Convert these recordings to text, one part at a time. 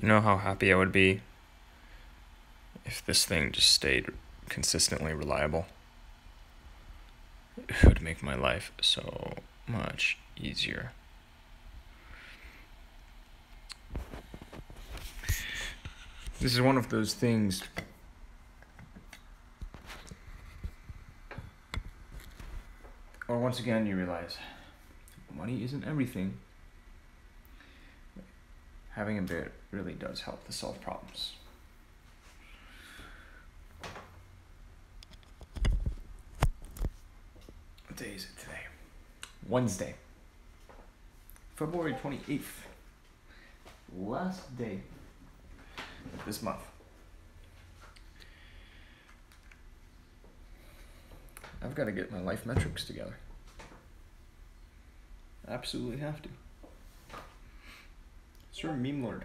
You know how happy I would be if this thing just stayed consistently reliable? It would make my life so much easier. This is one of those things where once again you realize money isn't everything. Having a bit really does help to solve problems. What day is it today? Wednesday, February 28th. Last day of this month. I've got to get my life metrics together. Absolutely have to. Sir Meme Lord.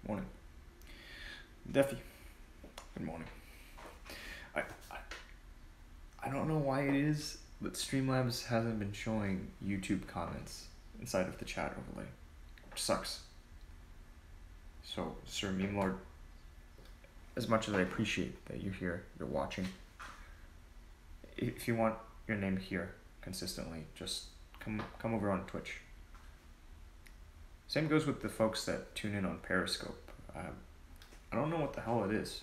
Morning. Defi. Good morning. I don't know why it is, but Streamlabs hasn't been showing YouTube comments inside of the chat overlay, which sucks. So, Sir Meme Lord, as much as I appreciate that you're here, you're watching, if you want your name here consistently, just come over on Twitch. Same goes with the folks that tune in on Periscope. I don't know what the hell it is.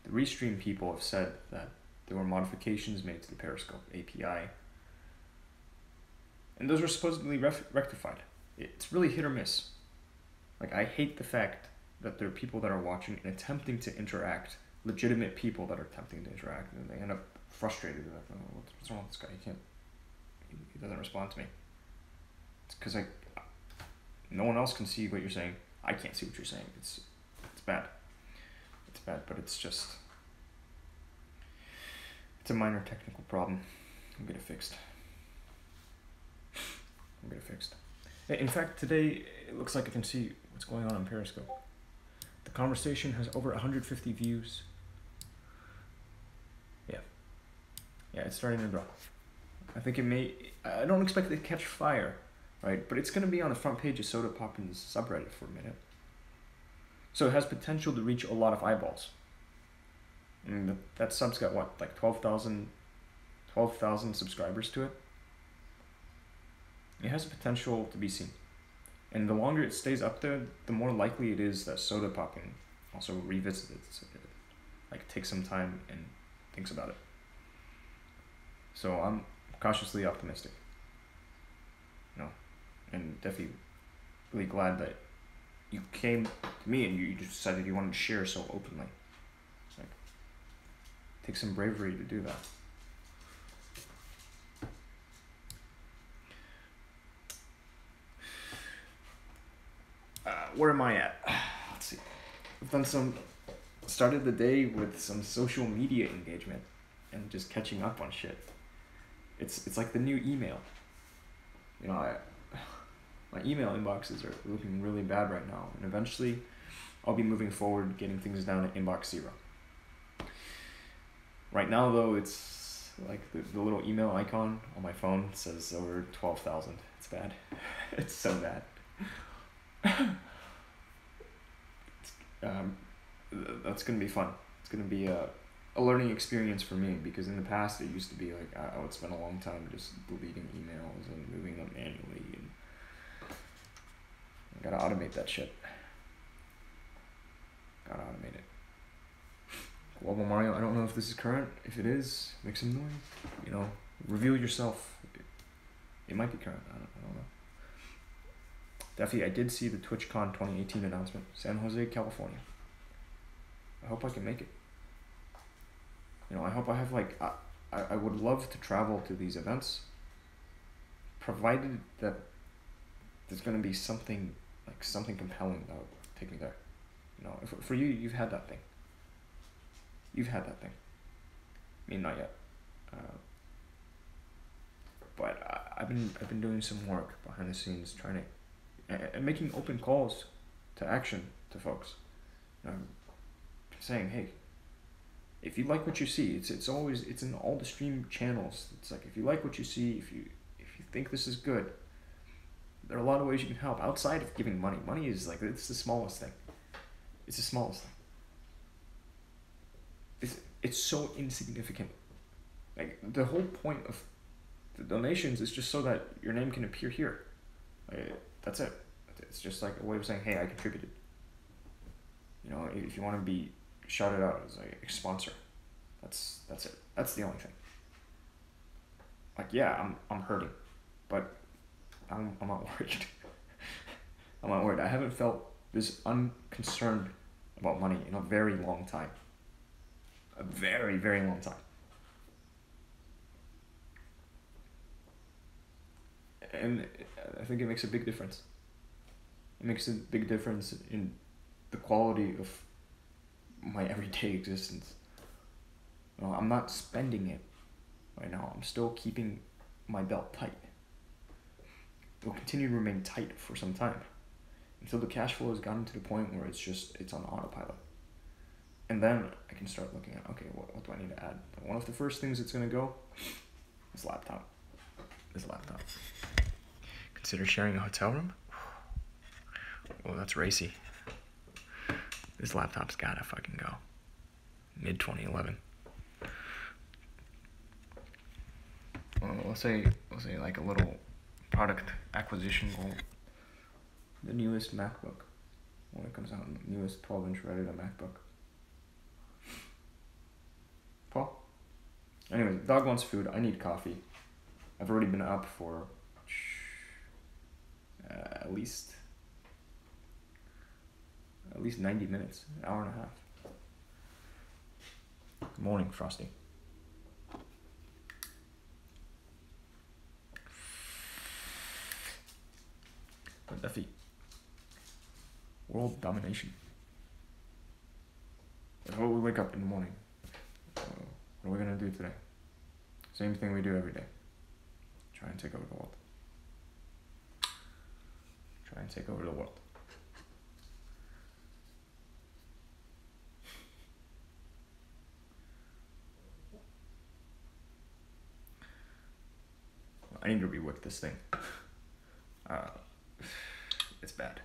The Restream people have said that there were modifications made to the Periscope API, and those were supposedly rectified. It's really hit or miss. Like, I hate the fact that there are people that are watching and attempting to interact, legitimate people that are attempting to interact, and they end up frustrated. They're like, oh, what's wrong with this guy? He doesn't respond to me. It's because no one else can see what you're saying. I can't see what you're saying. It's bad. It's bad, but it's a minor technical problem. I'll get it fixed. In fact, today it looks like I can see what's going on Periscope. The conversation has over 150 views. Yeah, it's starting to grow. I think I don't expect it to catch fire, right? But it's going to be on the front page of Soda Poppin's subreddit for a minute. So it has potential to reach a lot of eyeballs. I mean, that sub's got what, like 12,000 subscribers to it? It has the potential to be seen. And the longer it stays up there, the more likely it is that Soda Poppin also revisits it. So like, takes some time and thinks about it. So I'm cautiously optimistic. And definitely really glad that you came to me and you just decided you wanted to share so openly. It's like, it takes some bravery to do that. Where am I at? Let's see. I've started the day with some social media engagement and just catching up on shit. It's like the new email. My email inboxes are looking really bad right now, and eventually I'll be moving forward, getting things down to inbox 0. Right now, though, it's like the little email icon on my phone says over 12,000. It's bad. It's so bad. That's gonna be fun. It's gonna be a learning experience for me, because in the past it used to be like I would spend a long time just deleting emails and moving them manually, and I gotta automate that shit. Gotta automate it. Global Mario, I don't know if this is current. If it is, make some noise. Reveal yourself. It might be current. I don't know. Definitely, I did see the TwitchCon 2018 announcement. San Jose, California. I hope I can make it. I hope I have I would love to travel to these events, provided that there's going to be something compelling that would take me there. For you, you've had that thing. Me, not yet. But I've been doing some work behind the scenes, trying to and making open calls to action to folks. Saying, hey, if you like what you see, it's in all the stream channels. It's like, if you like what you see, if you think this is good, there are a lot of ways you can help outside of giving money. Money is like, it's the smallest thing. It's the smallest thing. It's so insignificant. Like, the whole point of the donations is just so that your name can appear here. Like, that's it. It's just like a way of saying, hey, I contributed. You know, if you want to be shouted out as like a sponsor, that's it. That's the only thing. Like, yeah, I'm hurting, but I'm not worried. I'm not worried. I haven't felt this unconcerned about money in a very long time. A very, very long time. And I think it makes a big difference. It makes a big difference in the quality of my everyday existence. You know, I'm not spending it right now. I'm still keeping my belt tight. It will continue to remain tight for some time until the cash flow has gotten to the point where it's on autopilot. And then I can start looking at, okay, what do I need to add? One of the first things that's going to go is laptop. Consider sharing a hotel room? Oh, that's racy. This laptop's gotta fucking go. Mid-2011. Well, we'll say like a little product acquisition goal. The newest MacBook. When it comes out, the newest 12-inch Retina MacBook. Paul? Anyway, the dog wants food. I need coffee. I've already been up for at least 90 minutes, an hour and a half. Good morning, Frosty. But Duffy. World domination. How we wake up in the morning. What are we gonna do today? Same thing we do every day. Try and take over the world. Try and take over the world. I need to rework this thing. It's bad.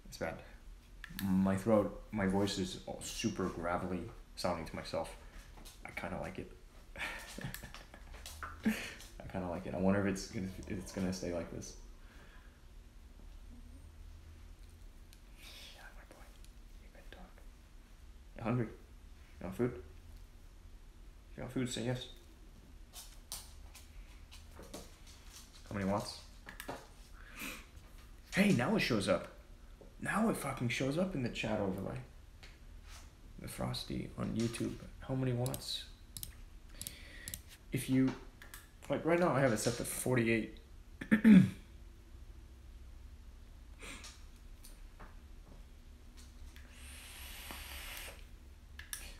It's bad. My throat, my voice is all super gravelly sounding to myself. I kind of like it. I kind of like it. I wonder if it's gonna stay like this. Yeah, my boy. You good dog. You hungry? You want food? If you want food, say yes. How many watts? Hey, now it shows up. Now it fucking shows up in the chat overlay. The Frosty on YouTube. How many watts? If you, like right now I have it set to 48.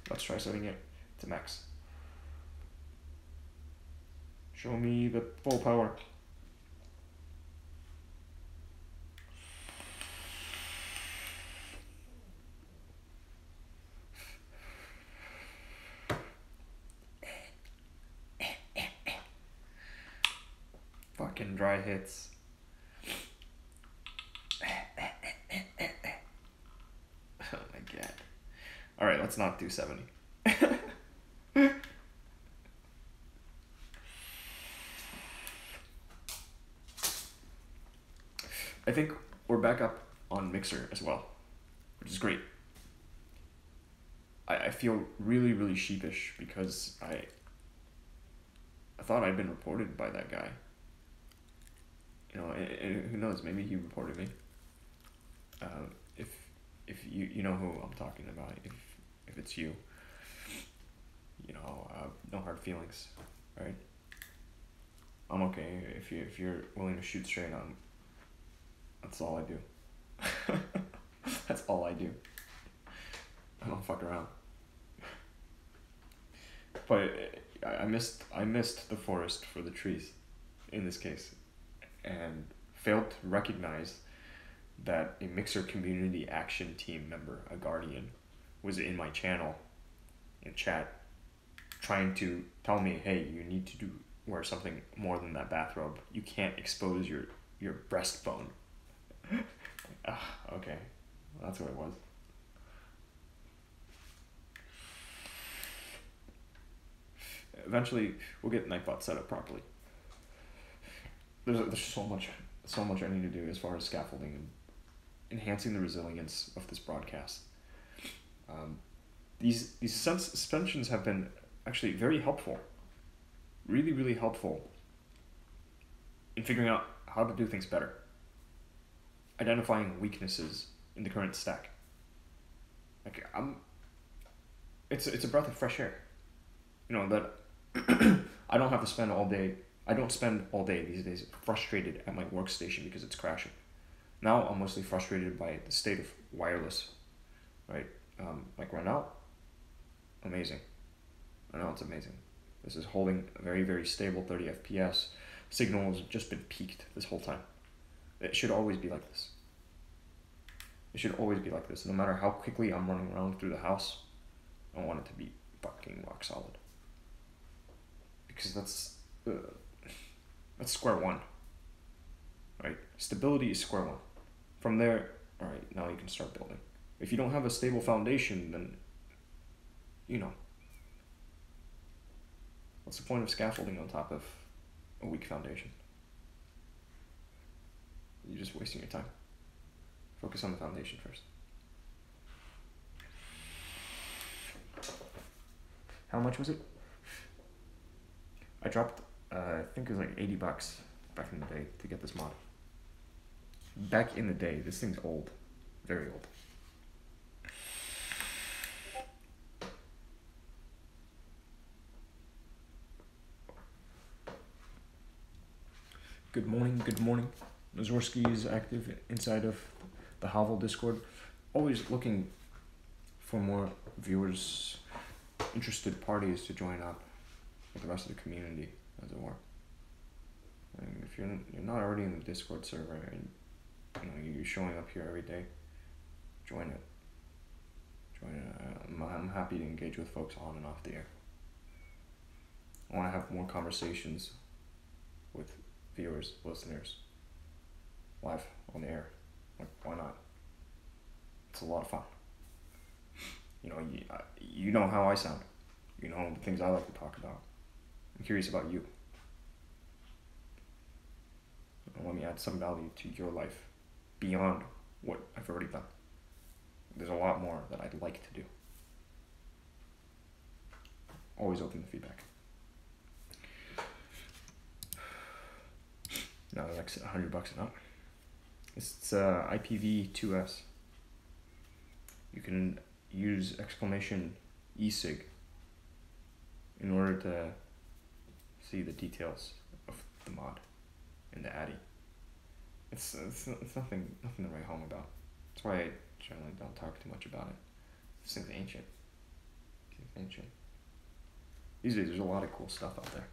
Let's try setting it to max. Show me the full power. Fucking dry hits. Oh my god. Alright, let's not do 70. I think we're back up on Mixer as well, which is great. I feel really, really sheepish because I thought I'd been reported by that guy. You know, and who knows, maybe he reported me. If you know who I'm talking about, if it's you, you know, no hard feelings, right? I'm okay if you're willing to shoot straight on. That's all I do. That's all I do. I don't fuck around. But I missed the forest for the trees in this case, and failed to recognize that a Mixer community action team member, a guardian, was in my channel in chat trying to tell me, hey, you need to wear something more than that bathrobe. You can't expose your your breastbone. Okay, that's what it was. Eventually, we'll get Nightbot set up properly. There's so much I need to do as far as scaffolding and enhancing the resilience of this broadcast. These suspensions have been actually very helpful, really, really helpful in figuring out how to do things better, identifying weaknesses in the current stack. Like it's a breath of fresh air, that I don't have to spend all day. I don't spend all day these days frustrated at my workstation because it's crashing. Now I'm mostly frustrated by the state of wireless, right? Like right now, amazing. I know it's amazing. This is holding a very, very stable 30 FPS. Signal has just been peaked this whole time. It should always be like this. It should always be like this. No matter how quickly I'm running around through the house, I want it to be fucking rock solid. Because that's square one, right? Stability is square one. From there, all right, now you can start building. If you don't have a stable foundation, then, what's the point of scaffolding on top of a weak foundation? You're just wasting your time. Focus on the foundation first. How much was it? I dropped, I think it was like $80 back in the day to get this mod. Back in the day, this thing's old, very old. Good morning. Nazorski is active inside of the Hovel Discord. Always looking for more viewers, interested parties to join up with the rest of the community, as it were. And if you're not already in the Discord server and you're showing up here every day, join it. I'm happy to engage with folks on and off the air. I want to have more conversations with viewers, listeners, live on the air. Like, why not? It's a lot of fun. You know how I sound. You know the things I like to talk about. I'm curious about you. Let me add some value to your life beyond what I've already done. There's a lot more that I'd like to do. Always open to feedback. No, like $100 and up. It's IPv2S. You can use !ESIG in order to see the details of the mod in the ADI. It's nothing to write home about. That's why I generally don't talk too much about it. This thing's ancient. These days there's a lot of cool stuff out there.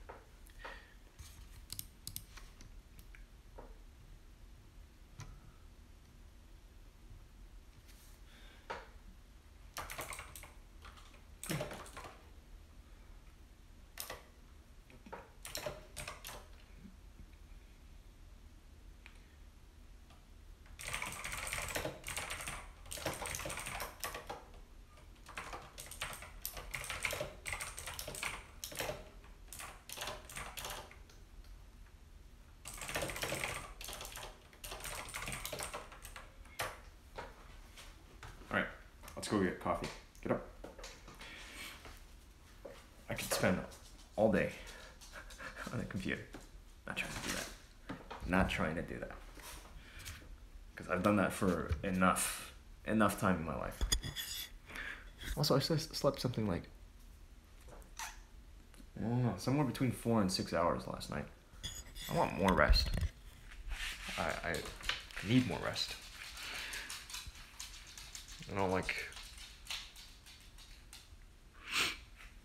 Let's go get coffee. Get up. I could spend all day on the computer. Not trying to do that. Because I've done that for enough time in my life. Also, I slept something like, I don't know, somewhere between 4 and 6 hours last night. I want more rest. I need more rest. I don't like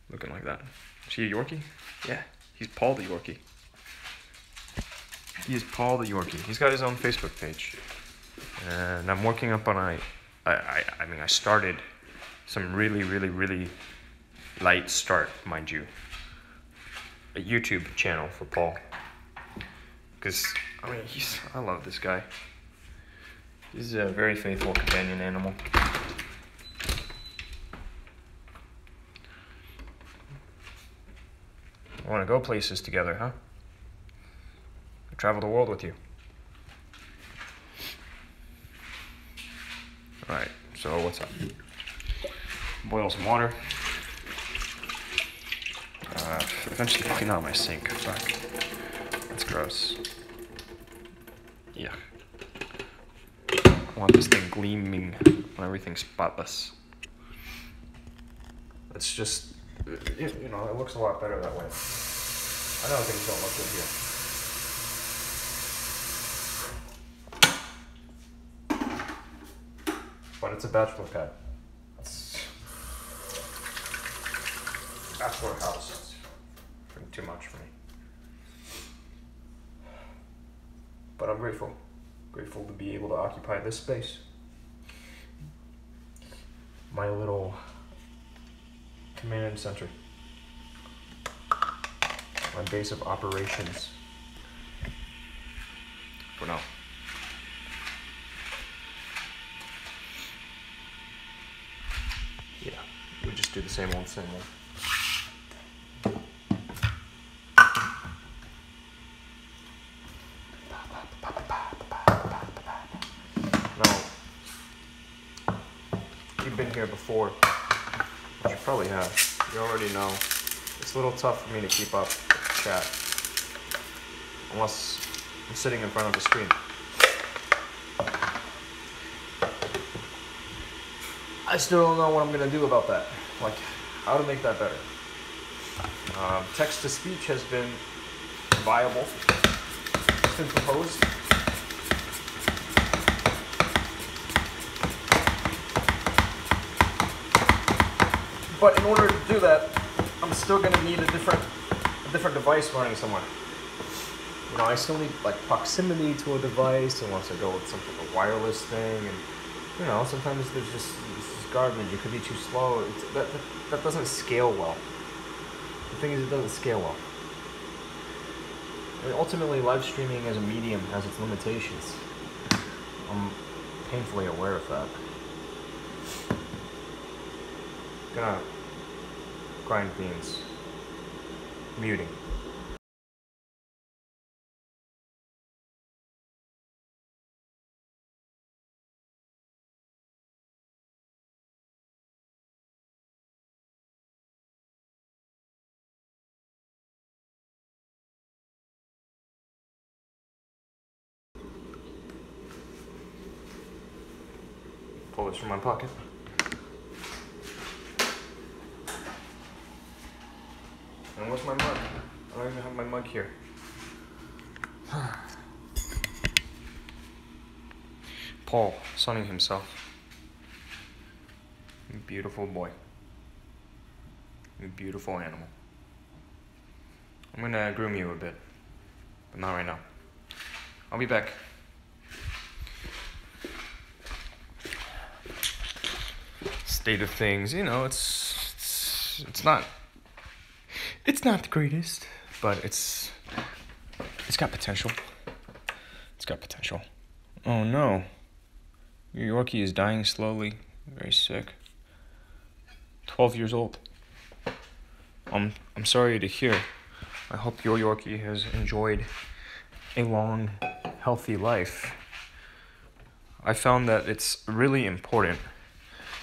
looking like that. Is he a Yorkie? Yeah, he's Paul the Yorkie. He is Paul the Yorkie. He's got his own Facebook page. And I'm working up on I started some really light start, mind you. A YouTube channel for Paul. because I mean, I love this guy. He's a very faithful companion animal. I want to go places together, huh? Travel the world with you. Alright, so what's up? Boil some water. Eventually clean out my sink. Fuck. That's gross. Yeah. I want this thing gleaming when everything's spotless. It's just, you know, it looks a lot better that way. I know things don't look good here. But it's a bachelor pad. It's bachelor house. It's too much for me. But I'm grateful. Grateful to be able to occupy this space. My little command center. My base of operations. For now. Yeah, we just do the same old, same old. Now, you've been here before, which you probably have. You already know. It's a little tough for me to keep up with chat, unless I'm sitting in front of the screen. I still don't know what I'm gonna do about that. Like, how to make that better. Text to speech has been viable. It's been proposed. But in order to do that, I'm still gonna need a different device running somewhere. You know, I still need like proximity to a device, unless I go with some sort of wireless thing, and you know, sometimes there's just garbage. It could be too slow. That doesn't scale well. The thing is, it doesn't scale well. I mean, ultimately, live streaming as a medium has its limitations. I'm painfully aware of that. Gonna grind beans. Muting. Pull this from my pocket. And where's my mug? I don't even have my mug here. Paul, sunning himself. You beautiful boy. You beautiful animal. I'm gonna groom you a bit, but not right now. I'll be back. State of things, you know, it's not the greatest, but it's got potential. It's got potential. Oh no. Your Yorkie is dying slowly, very sick. 12 years old. I'm sorry to hear. I hope your Yorkie has enjoyed a long, healthy life. I found that it's really important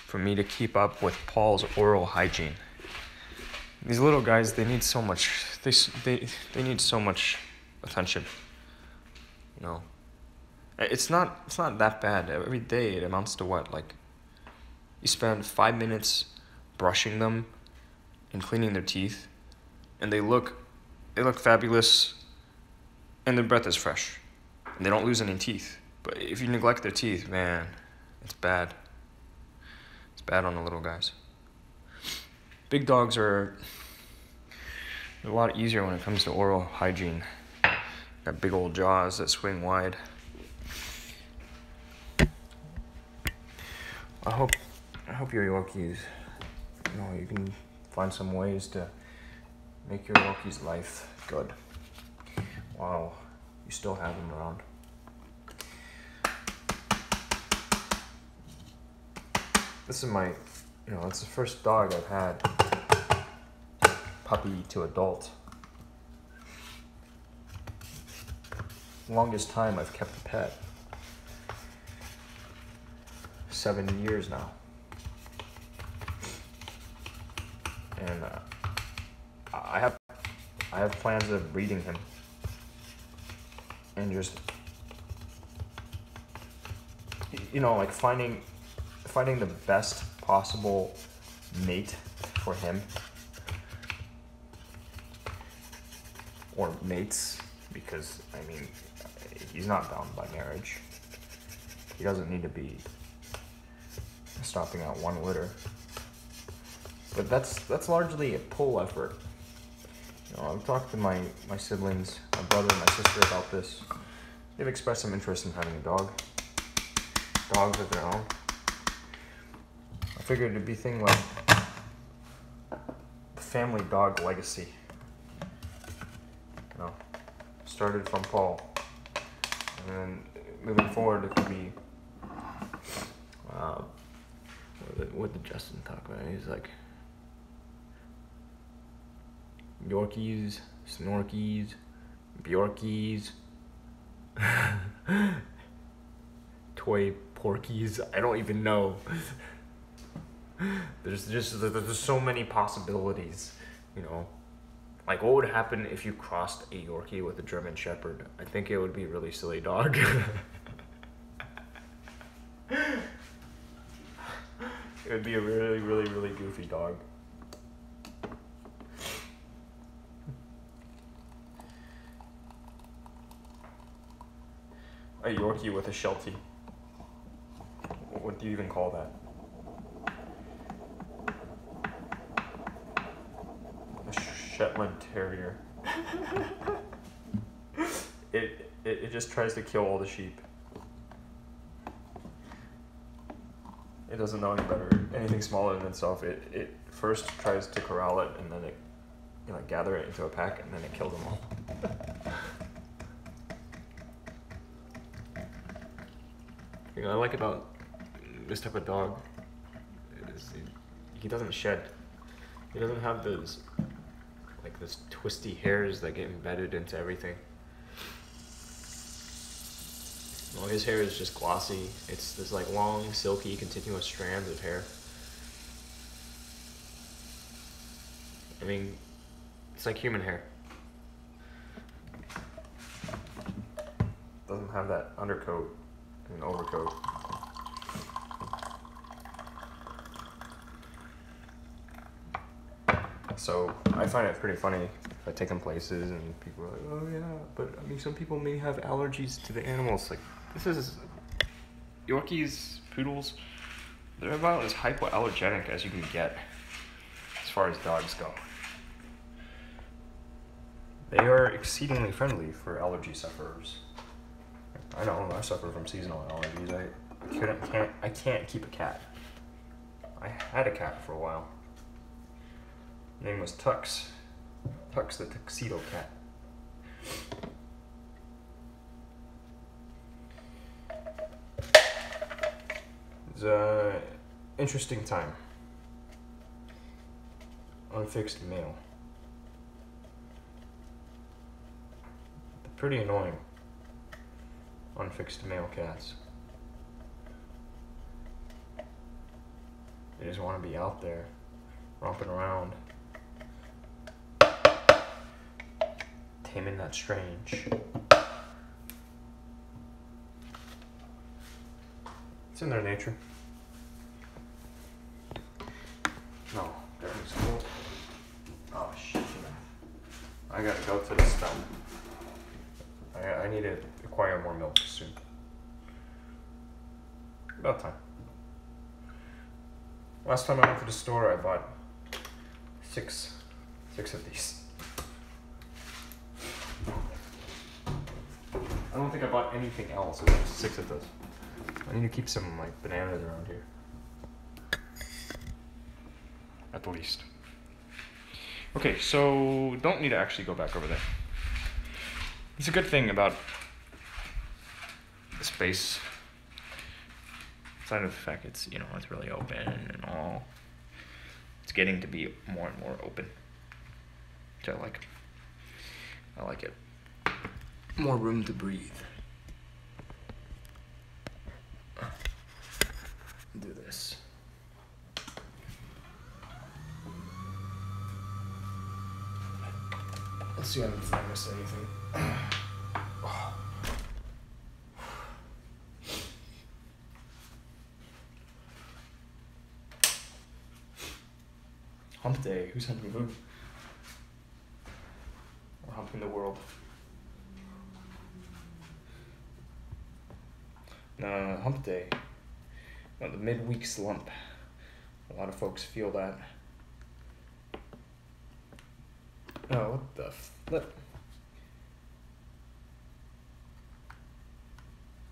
for me to keep up with Paul's oral hygiene. These little guys, they need so much. They need so much attention. You know, it's not that bad. Every day it amounts to what? Like, you spend 5 minutes brushing them and cleaning their teeth, and they look fabulous, and their breath is fresh, and they don't lose any teeth. But if you neglect their teeth, man, it's bad. It's bad on the little guys. Big dogs are a lot easier when it comes to oral hygiene. Got big old jaws that swing wide. I hope your Yorkies, you know, you can find some ways to make your Yorkie's life good. Wow. you still have them around. This is my, it's the first dog I've had, puppy to adult. Longest time I've kept a pet. 7 years now. And I have plans of breeding him. And just, like finding the best possible mate for him, or mates, because he's not bound by marriage. He doesn't need to be stopping at one litter. But that's largely a pull effort. I've talked to my siblings, my brother and my sister about this. They've expressed some interest in having a dog. Dogs of their own. I figured it'd be a thing like the family dog legacy. Started from Paul. And then moving forward, it could be, what did Justin talk about? He's like, Yorkies, Snorkies, Bjorkies, toy porkies. I don't even know. There's so many possibilities, Like, what would happen if you crossed a Yorkie with a German Shepherd? I think it would be a really silly dog. It would be a really, really, really goofy dog. A Yorkie with a Sheltie. What do you even call that? A Shetland Terrier. It just tries to kill all the sheep. It doesn't know any better. Anything smaller than itself, it first tries to corral it, and then it gather it into a pack, and then it kills them all. I like about this type of dog is he doesn't shed. He doesn't have those twisty hairs that get embedded into everything. Well, his hair is just glossy. It's this long, silky, continuous strands of hair. It's like human hair. Doesn't have that undercoat and overcoat. So I find it pretty funny if I take them places and people are like, oh yeah, but some people may have allergies to the animals. This is Yorkies, poodles. They're about as hypoallergenic as you can get as far as dogs go. They are exceedingly friendly for allergy sufferers. I know, I suffer from seasonal allergies. I can't keep a cat. I had a cat for a while. His name was Tux. Tux the tuxedo cat. It's an interesting time. Unfixed male. They're pretty annoying. Unfixed male cats. They just want to be out there, romping around, taming that strange. It's in their nature. No, everything's cool. Oh shit. I gotta go to the stump. I need to acquire more milk soon. About time. Last time I went to the store, I bought six of these. I don't think I bought anything else. It was just 6 of those. I need to keep some bananas around here. At the least. Okay, so don't need to actually go back over there. It's a good thing about the space. Aside of the fact it's, it's really open and all. It's getting to be more and more open. Which I like. I like it. More room to breathe. Do this. Let's see if I missed anything. Hump day. Who's humping who? We're humping the world. No, hump day. No, the midweek slump. A lot of folks feel that. Oh, what the flip?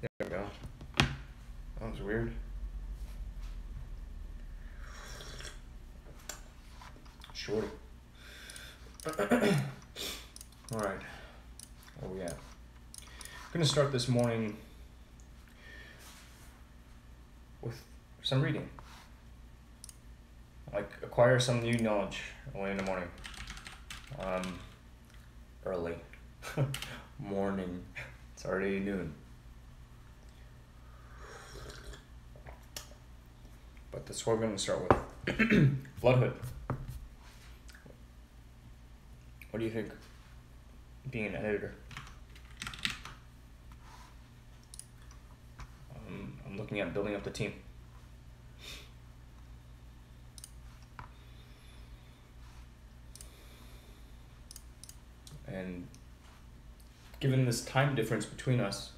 There we go. That was weird. Shorty. Alright. Where we at? I'm gonna start this morning with some reading. Like, acquire some new knowledge early in the morning. Early. Morning. It's already noon. But that's what we're gonna start with. Bloodhood. What do you think? Being an editor. I'm looking at building up the team. And given this time difference between us,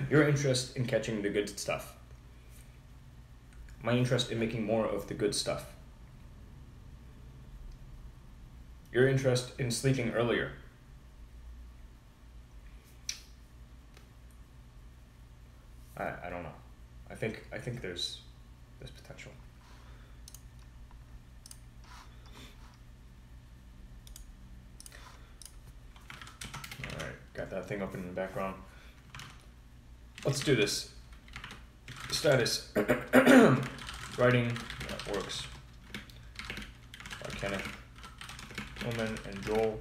your interest in catching the good stuff, my interest in making more of the good stuff, your interest in sleeping earlier, I don't know. I think there's potential. All right, got that thing open in the background. Let's do this. Status. Writing that works. By Kenneth Woman and Joel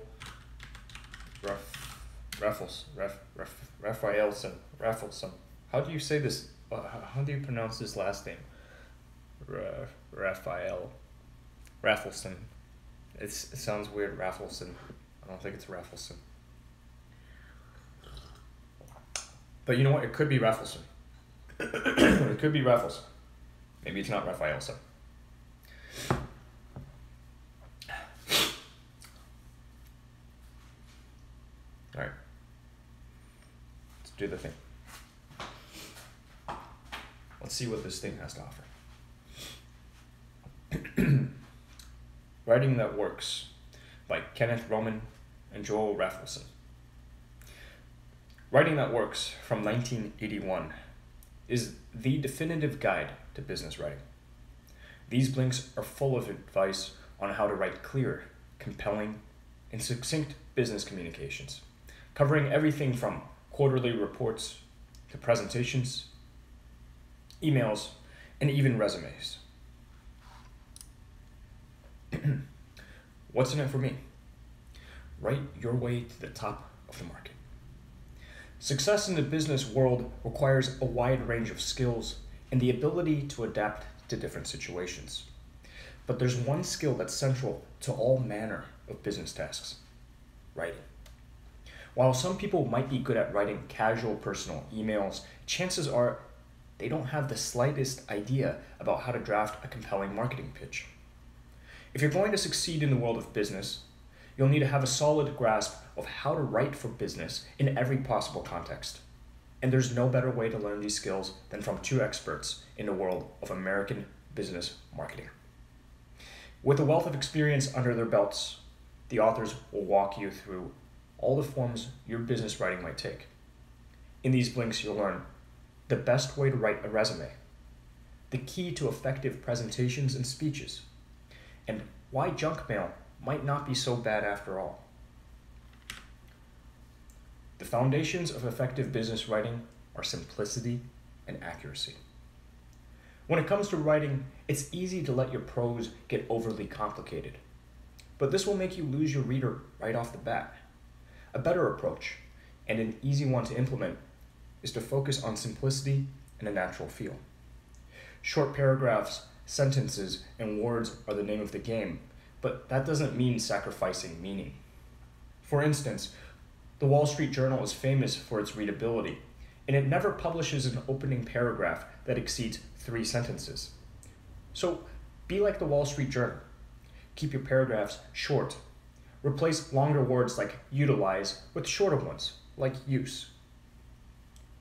Raffleson. How do you say this? How do you pronounce his last name? Raffleson. It sounds weird, Raffleson. I don't think it's Raffleson. But you know what? It could be Raffleson. It could be Raffleson. Maybe it's not Raphaelson. Alright. Let's do the thing. Let's see what this thing has to offer. Writing That Works by Kenneth Roman and Joel Raffleson. Writing That Works from 1981 is the definitive guide to business writing. These blinks are full of advice on how to write clear, compelling, and succinct business communications, covering everything from quarterly reports to presentations, emails, and even resumes. What's in it for me? Write your way to the top of the market. Success in the business world requires a wide range of skills and the ability to adapt to different situations. But there's one skill that's central to all manner of business tasks: writing. While some people might be good at writing casual personal emails, chances are they don't have the slightest idea about how to draft a compelling marketing pitch. If you're going to succeed in the world of business, you'll need to have a solid grasp of how to write for business in every possible context. And there's no better way to learn these skills than from two experts in the world of American business marketing. With a wealth of experience under their belts, the authors will walk you through all the forms your business writing might take. In these blinks, you'll learn the best way to write a resume, the key to effective presentations and speeches, and why junk mail might not be so bad after all. The foundations of effective business writing are simplicity and accuracy. When it comes to writing, it's easy to let your prose get overly complicated, but this will make you lose your reader right off the bat. A better approach, and an easy one to implement, is to focus on simplicity and a natural feel. Short paragraphs, sentences, and words are the name of the game, but that doesn't mean sacrificing meaning. For instance, the Wall Street Journal is famous for its readability, and it never publishes an opening paragraph that exceeds 3 sentences. So be like the Wall Street Journal. Keep your paragraphs short. Replace longer words like utilize with shorter ones like use.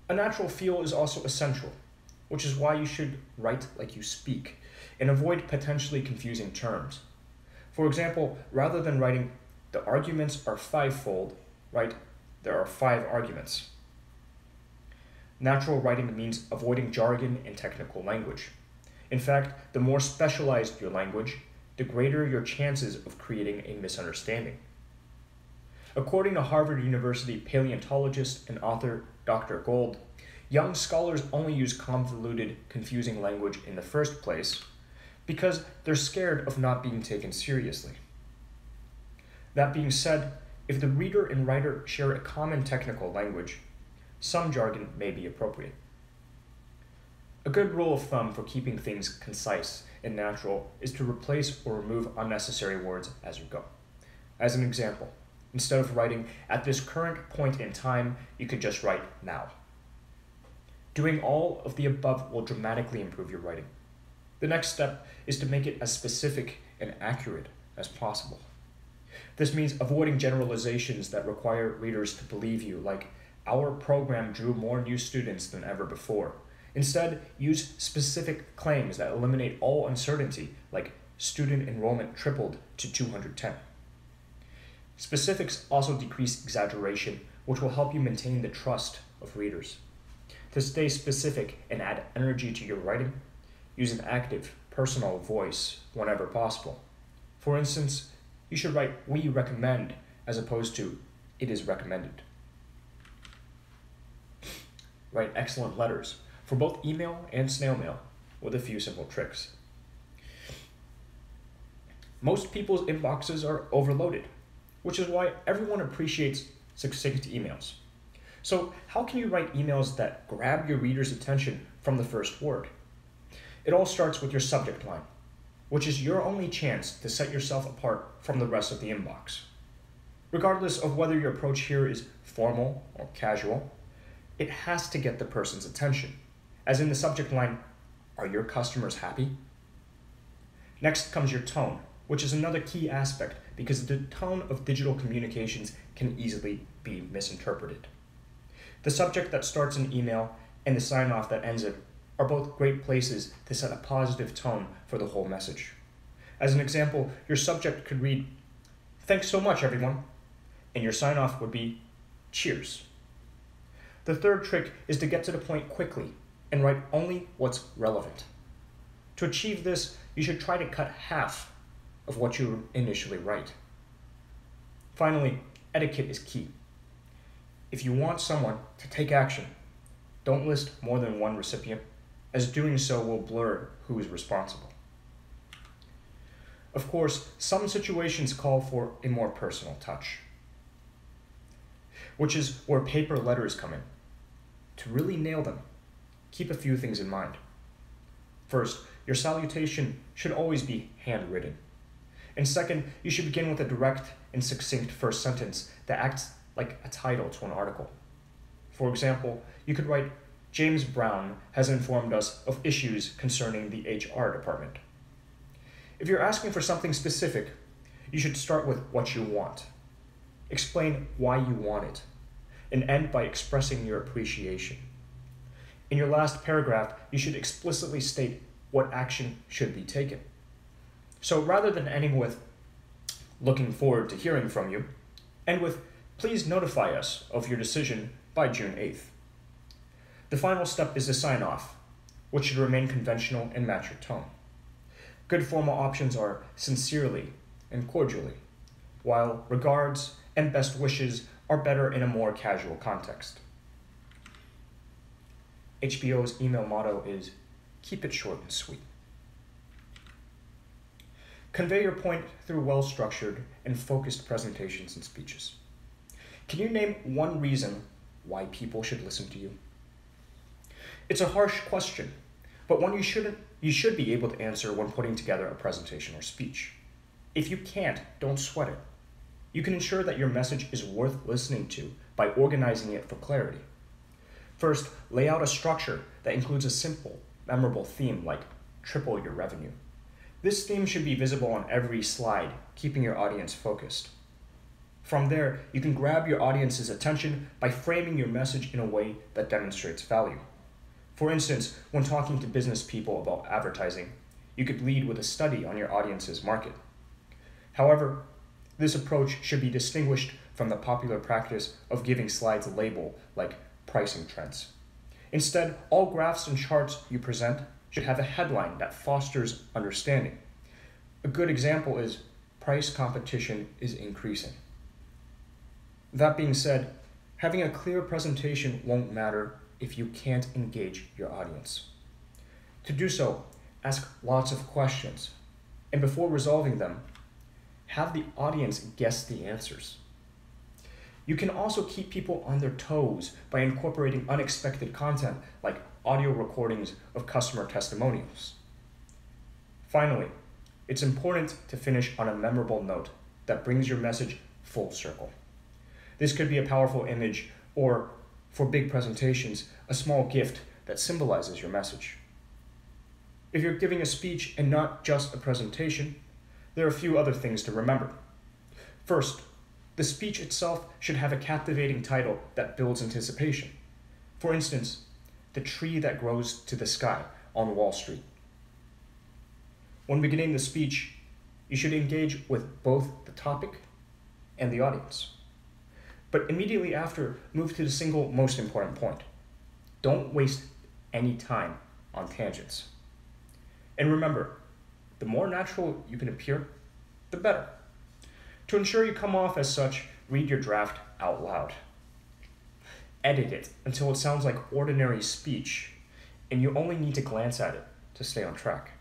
A natural feel is also essential, which is why you should write like you speak and avoid potentially confusing terms. For example, rather than writing, "The arguments are fivefold," write, "There are 5 arguments." Natural writing means avoiding jargon and technical language. In fact, the more specialized your language, the greater your chances of creating a misunderstanding. According to Harvard University paleontologist and author Dr. Gold, young scholars only use convoluted, confusing language in the first place because they're scared of not being taken seriously. That being said, if the reader and writer share a common technical language, some jargon may be appropriate. A good rule of thumb for keeping things concise and natural is to replace or remove unnecessary words as you go. As an example, instead of writing "at this current point in time," you could just write "now." Doing all of the above will dramatically improve your writing. The next step is to make it as specific and accurate as possible. This means avoiding generalizations that require readers to believe you, like "our program drew more new students than ever before." Instead, use specific claims that eliminate all uncertainty, like "student enrollment tripled to 210." Specifics also decrease exaggeration, which will help you maintain the trust of readers. To stay specific and add energy to your writing, use an active, personal voice whenever possible. For instance, you should write "we recommend" as opposed to "it is recommended." Write excellent letters for both email and snail mail with a few simple tricks. Most people's inboxes are overloaded, which is why everyone appreciates succinct emails. So how can you write emails that grab your reader's attention from the first word? It all starts with your subject line, which is your only chance to set yourself apart from the rest of the inbox. Regardless of whether your approach here is formal or casual, it has to get the person's attention. As in the subject line, "Are your customers happy?" Next comes your tone, which is another key aspect because the tone of digital communications can easily be misinterpreted. The subject that starts an email and the sign-off that ends it are both great places to set a positive tone for the whole message. As an example, your subject could read, "Thanks so much, everyone," and your sign-off would be, "Cheers." The third trick is to get to the point quickly and write only what's relevant. To achieve this, you should try to cut half of what you initially write. Finally, etiquette is key. If you want someone to take action, don't list more than one recipient, as doing so will blur who is responsible. Of course, some situations call for a more personal touch, which is where paper letters come in. To really nail them, keep a few things in mind. First, your salutation should always be handwritten. And second, you should begin with a direct and succinct first sentence that acts like a title to an article. For example, you could write, "James Brown has informed us of issues concerning the HR department." If you're asking for something specific, you should start with what you want. Explain why you want it, and end by expressing your appreciation. In your last paragraph, you should explicitly state what action should be taken. So rather than ending with, "Looking forward to hearing from you," end with, "Please notify us of your decision by June 8th. The final step is the sign-off, which should remain conventional and match your tone. Good formal options are "sincerely" and "cordially," while "regards" and "best wishes" are better in a more casual context. HBO's email motto is, keep it short and sweet. Convey your point through well-structured and focused presentations and speeches. Can you name one reason why people should listen to you? It's a harsh question, but one you should be able to answer when putting together a presentation or speech. If you can't, don't sweat it. You can ensure that your message is worth listening to by organizing it for clarity. First, lay out a structure that includes a simple, memorable theme like triple your revenue. This theme should be visible on every slide, keeping your audience focused. From there, you can grab your audience's attention by framing your message in a way that demonstrates value. For instance, when talking to business people about advertising, you could lead with a study on your audience's market. However, this approach should be distinguished from the popular practice of giving slides a label like pricing trends. Instead, all graphs and charts you present should have a headline that fosters understanding. A good example is, price competition is increasing. That being said, having a clear presentation won't matter if you can't engage your audience. To do so, ask lots of questions, and before resolving them, have the audience guess the answers. You can also keep people on their toes by incorporating unexpected content like audio recordings of customer testimonials. Finally, it's important to finish on a memorable note that brings your message full circle. This could be a powerful image or, for big presentations, a small gift that symbolizes your message. If you're giving a speech and not just a presentation, there are a few other things to remember. First, the speech itself should have a captivating title that builds anticipation. For instance, The Tree That Grows to the Sky on Wall Street. When beginning the speech, you should engage with both the topic and the audience. But immediately after, move to the single most important point. Don't waste any time on tangents. And remember, the more natural you can appear, the better. To ensure you come off as such, read your draft out loud. Edit it until it sounds like ordinary speech, and you only need to glance at it to stay on track.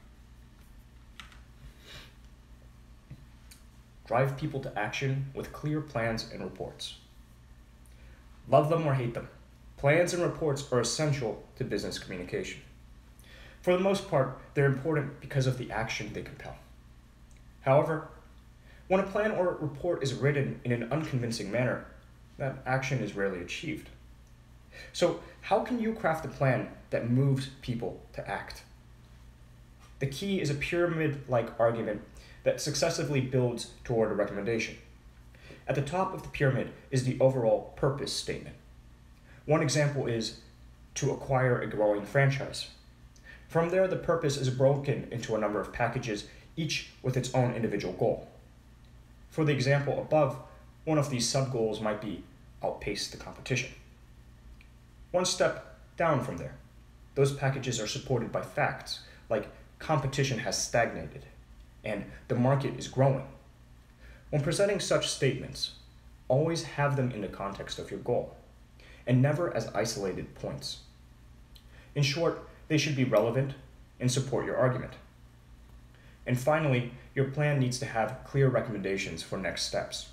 Drive people to action with clear plans and reports. Love them or hate them, plans and reports are essential to business communication. For the most part, they're important because of the action they compel. However, when a plan or report is written in an unconvincing manner, that action is rarely achieved. So, how can you craft a plan that moves people to act? The key is a pyramid-like argument that successively builds toward a recommendation. At the top of the pyramid is the overall purpose statement. One example is to acquire a growing franchise. From there, the purpose is broken into a number of packages, each with its own individual goal. For the example above, one of these sub-goals might be outpace the competition. One step down from there, those packages are supported by facts like competition has stagnated and the market is growing. When presenting such statements, always have them in the context of your goal and never as isolated points. In short, they should be relevant and support your argument. And finally, your plan needs to have clear recommendations for next steps.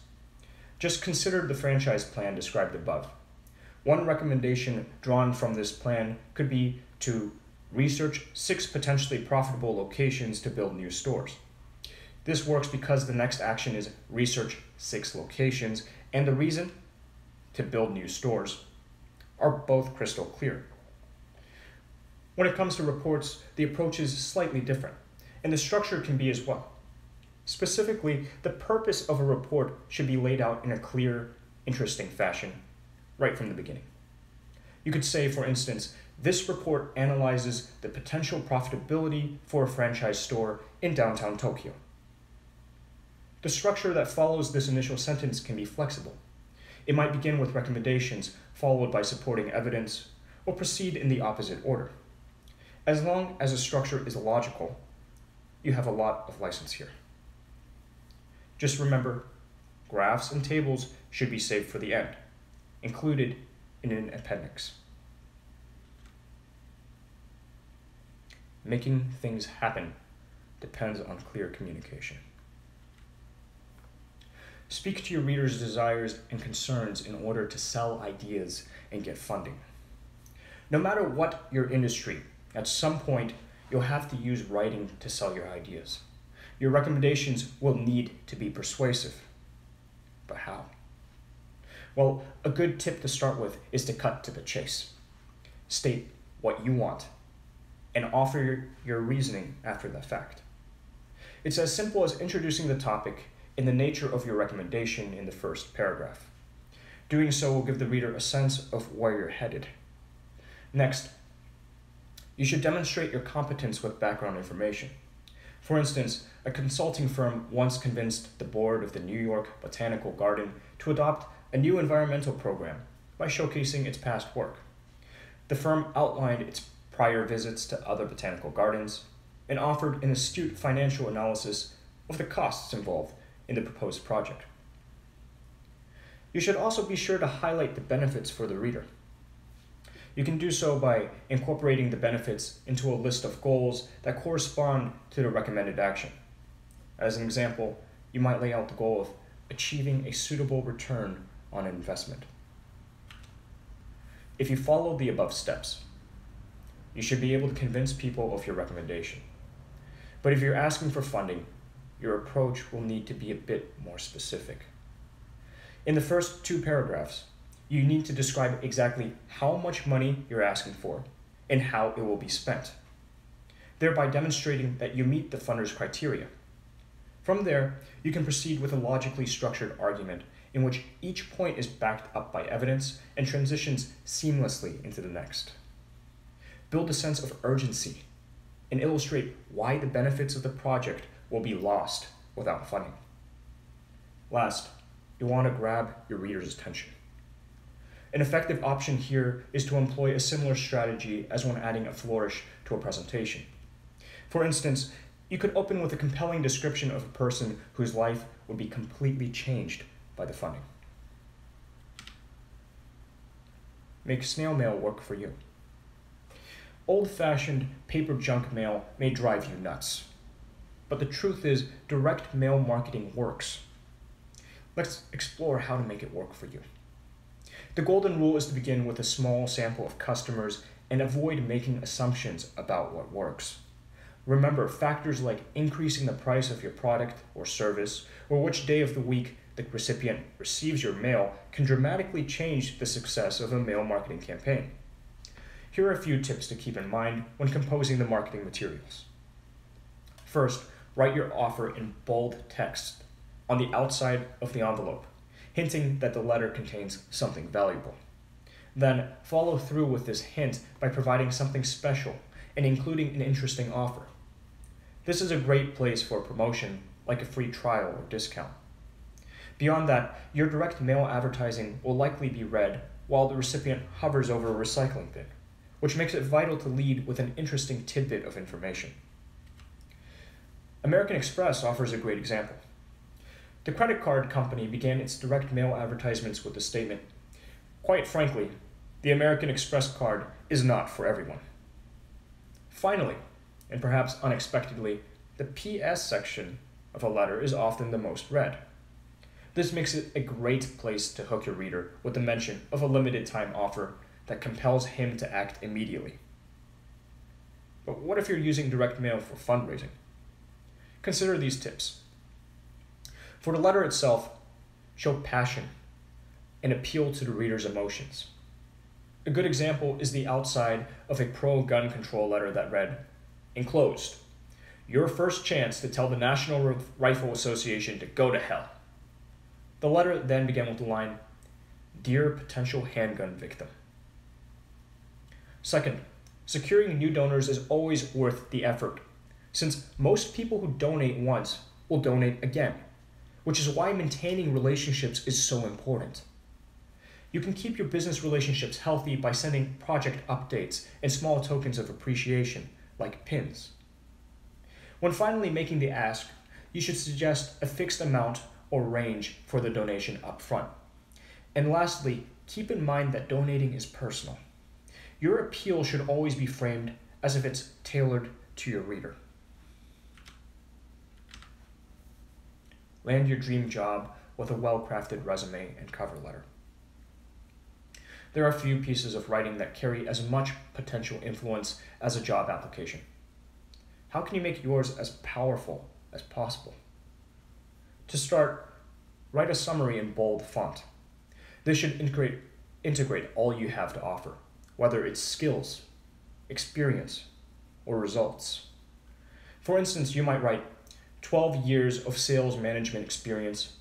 Just consider the franchise plan described above. One recommendation drawn from this plan could be to research 6 potentially profitable locations to build new stores. This works because the next action is research 6 locations, and the reason, to build new stores, are both crystal clear. When it comes to reports, the approach is slightly different, and the structure can be as well. Specifically, the purpose of a report should be laid out in a clear, interesting fashion right from the beginning. You could say, for instance, this report analyzes the potential profitability for a franchise store in downtown Tokyo. The structure that follows this initial sentence can be flexible. It might begin with recommendations, followed by supporting evidence, or proceed in the opposite order. As long as the structure is logical, you have a lot of license here. Just remember, graphs and tables should be saved for the end. included in an appendix. Making things happen depends on clear communication. Speak to your readers' desires and concerns in order to sell ideas and get funding. No matter what your industry, at some point you'll have to use writing to sell your ideas. Your recommendations will need to be persuasive. But how? Well, a good tip to start with is to cut to the chase. State what you want and offer your reasoning after the fact. It's as simple as introducing the topic and the nature of your recommendation in the first paragraph. Doing so will give the reader a sense of where you're headed. Next, you should demonstrate your competence with background information. For instance, a consulting firm once convinced the board of the New York Botanical Garden to adopt a new environmental program by showcasing its past work. The firm outlined its prior visits to other botanical gardens and offered an astute financial analysis of the costs involved in the proposed project. You should also be sure to highlight the benefits for the reader. You can do so by incorporating the benefits into a list of goals that correspond to the recommended action. As an example, you might lay out the goal of achieving a suitable return on investment. If you follow the above steps, you should be able to convince people of your recommendation. But if you're asking for funding, your approach will need to be a bit more specific. In the first 2 paragraphs, you need to describe exactly how much money you're asking for and how it will be spent, thereby demonstrating that you meet the funder's criteria. From there, you can proceed with a logically structured argument in which each point is backed up by evidence and transitions seamlessly into the next. Build a sense of urgency and illustrate why the benefits of the project will be lost without funding. Last, you want to grab your reader's attention. An effective option here is to employ a similar strategy as when adding a flourish to a presentation. For instance, you could open with a compelling description of a person whose life would be completely changed by the funding. Make snail mail work for you. Old-fashioned paper junk mail may drive you nuts, but the truth is direct mail marketing works. Let's explore how to make it work for you. The golden rule is to begin with a small sample of customers and avoid making assumptions about what works. Remember, factors like increasing the price of your product or service, or which day of the week the recipient receives your mail can dramatically change the success of a mail marketing campaign. Here are a few tips to keep in mind when composing the marketing materials. First, write your offer in bold text on the outside of the envelope, hinting that the letter contains something valuable. Then, follow through with this hint by providing something special and including an interesting offer. This is a great place for promotion, like a free trial or discount. Beyond that, your direct mail advertising will likely be read while the recipient hovers over a recycling bin, which makes it vital to lead with an interesting tidbit of information. American Express offers a great example. The credit card company began its direct mail advertisements with the statement, "Quite frankly, the American Express card is not for everyone." Finally, and perhaps unexpectedly, the PS section of a letter is often the most read. This makes it a great place to hook your reader with the mention of a limited time offer that compels him to act immediately. But what if you're using direct mail for fundraising? Consider these tips. For the letter itself, show passion and appeal to the reader's emotions. A good example is the outside of a pro-gun control letter that read, "Enclosed, your first chance to tell the National Rifle Association to go to hell." The letter then began with the line, "Dear potential handgun victim." Second, securing new donors is always worth the effort, since most people who donate once will donate again, which is why maintaining relationships is so important. You can keep your business relationships healthy by sending project updates and small tokens of appreciation, like pins. When finally making the ask, you should suggest a fixed amount or range for the donation up front. And lastly, keep in mind that donating is personal. Your appeal should always be framed as if it's tailored to your reader. Land your dream job with a well-crafted resume and cover letter. There are few pieces of writing that carry as much potential influence as a job application. How can you make yours as powerful as possible? To start, write a summary in bold font. This should integrate all you have to offer, whether it's skills, experience, or results. For instance, you might write 12 years of sales management experience,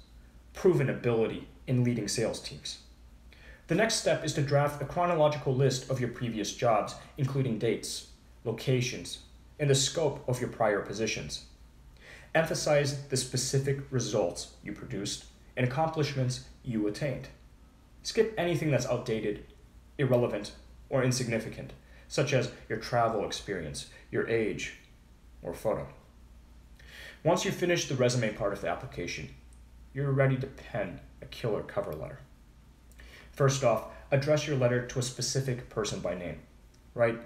proven ability in leading sales teams. The next step is to draft a chronological list of your previous jobs, including dates, locations, and the scope of your prior positions. Emphasize the specific results you produced and accomplishments you attained. Skip anything that's outdated, irrelevant, or insignificant, such as your travel experience, your age, or photo. Once you finish the resume part of the application, you're ready to pen a killer cover letter. First off, address your letter to a specific person by name. Write,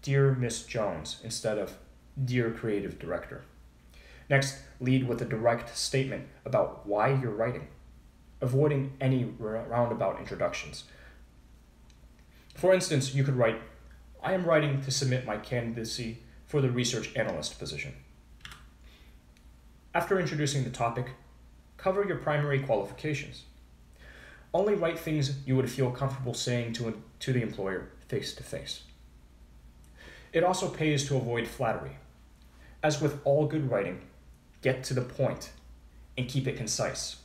"Dear Miss Jones," instead of "Dear Creative Director." Next, lead with a direct statement about why you're writing, avoiding any roundabout introductions. For instance, you could write, "I am writing to submit my candidacy for the research analyst position." After introducing the topic, cover your primary qualifications. Only write things you would feel comfortable saying to the employer face to face. It also pays to avoid flattery. As with all good writing, get to the point and keep it concise.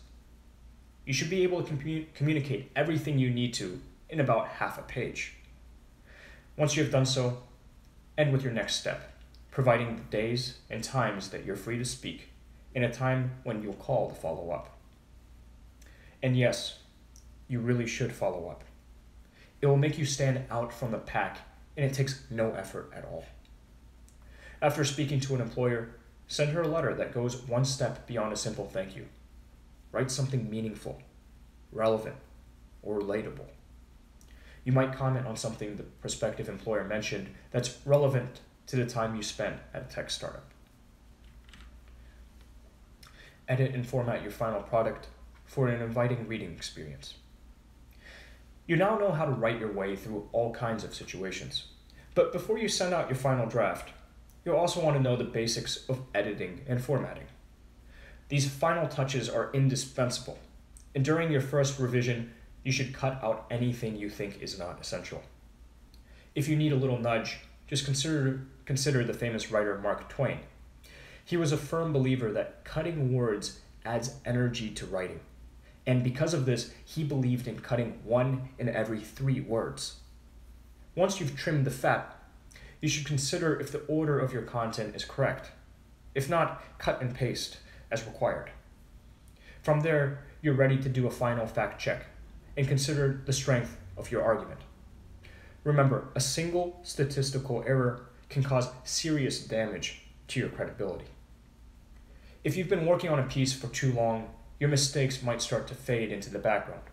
You should be able to communicate everything you need to in about half a page. Once you have done so, end with your next step, providing the days and times that you're free to speak and a time when you'll call to follow up. And yes, you really should follow up. It will make you stand out from the pack, and it takes no effort at all. After speaking to an employer, send her a letter that goes one step beyond a simple thank you. Write something meaningful, relevant, or relatable. You might comment on something the prospective employer mentioned that's relevant to the time you spent at a tech startup. Edit and format your final product for an inviting reading experience. You now know how to write your way through all kinds of situations. But before you send out your final draft, you'll also want to know the basics of editing and formatting. These final touches are indispensable, and during your first revision, you should cut out anything you think is not essential. If you need a little nudge, just consider the famous writer Mark Twain. He was a firm believer that cutting words adds energy to writing. And because of this, he believed in cutting 1 in every 3 words. Once you've trimmed the fat, you should consider if the order of your content is correct. If not, cut and paste as required. From there, you're ready to do a final fact check and consider the strength of your argument. Remember, a single statistical error can cause serious damage to your credibility. If you've been working on a piece for too long, your mistakes might start to fade into the background.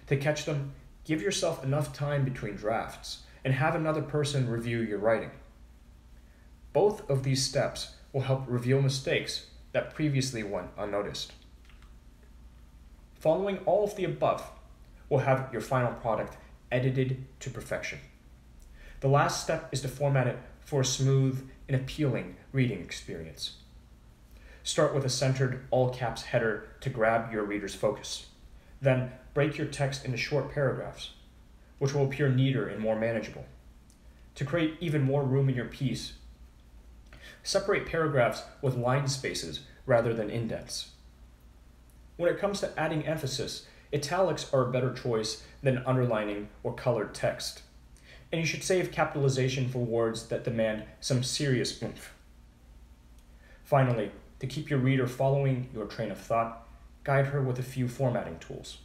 To catch them, give yourself enough time between drafts and have another person review your writing. Both of these steps will help reveal mistakes that previously went unnoticed. Following all of the above will have your final product edited to perfection. The last step is to format it for a smooth and appealing reading experience. Start with a centered all-caps header to grab your reader's focus. Then break your text into short paragraphs, which will appear neater and more manageable. To create even more room in your piece, separate paragraphs with line spaces rather than indents. When it comes to adding emphasis, italics are a better choice than underlining or colored text. And you should save capitalization for words that demand some serious oomph. Finally, to keep your reader following your train of thought, guide her with a few formatting tools.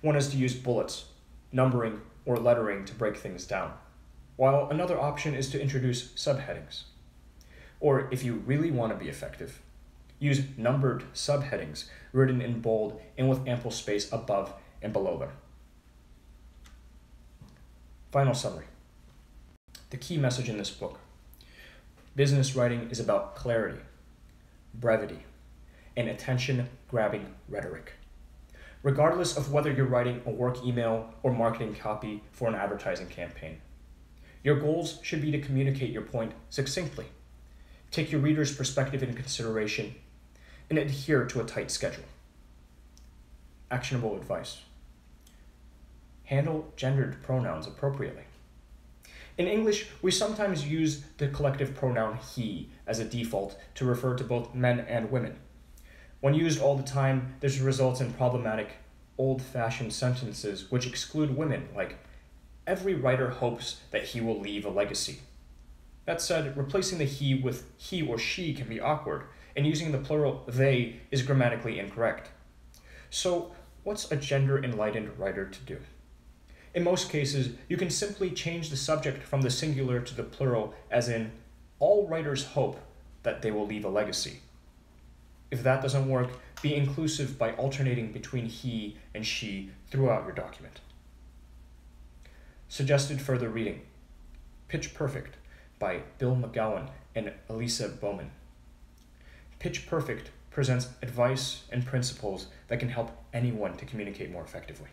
One is to use bullets, numbering, or lettering to break things down, while another option is to introduce subheadings. Or if you really want to be effective, use numbered subheadings written in bold and with ample space above and below them. Final summary. The key message in this book. Business writing is about clarity, brevity, and attention-grabbing rhetoric. Regardless of whether you're writing a work email or marketing copy for an advertising campaign, your goals should be to communicate your point succinctly, take your reader's perspective into consideration, and adhere to a tight schedule. Actionable advice. Handle gendered pronouns appropriately. In English, we sometimes use the collective pronoun he as a default to refer to both men and women. When used all the time, this results in problematic, old-fashioned sentences which exclude women, like, every writer hopes that he will leave a legacy. That said, replacing the he with he or she can be awkward, and using the plural they is grammatically incorrect. So, what's a gender-enlightened writer to do? In most cases, you can simply change the subject from the singular to the plural, as in, all writers hope that they will leave a legacy. If that doesn't work, be inclusive by alternating between he and she throughout your document. Suggested further reading. Pitch Perfect by Bill McGowan and Elisa Bowman. Pitch Perfect presents advice and principles that can help anyone to communicate more effectively.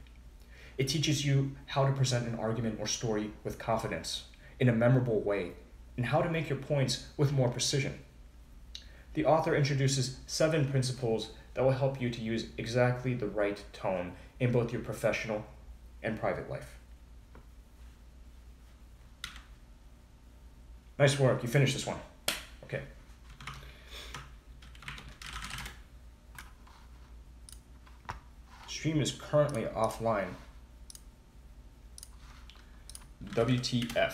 It teaches you how to present an argument or story with confidence, in a memorable way, and how to make your points with more precision. The author introduces 7 principles that will help you to use exactly the right tone in both your professional and private life. Nice work, you finished this one. Okay. Stream is currently offline. WTF.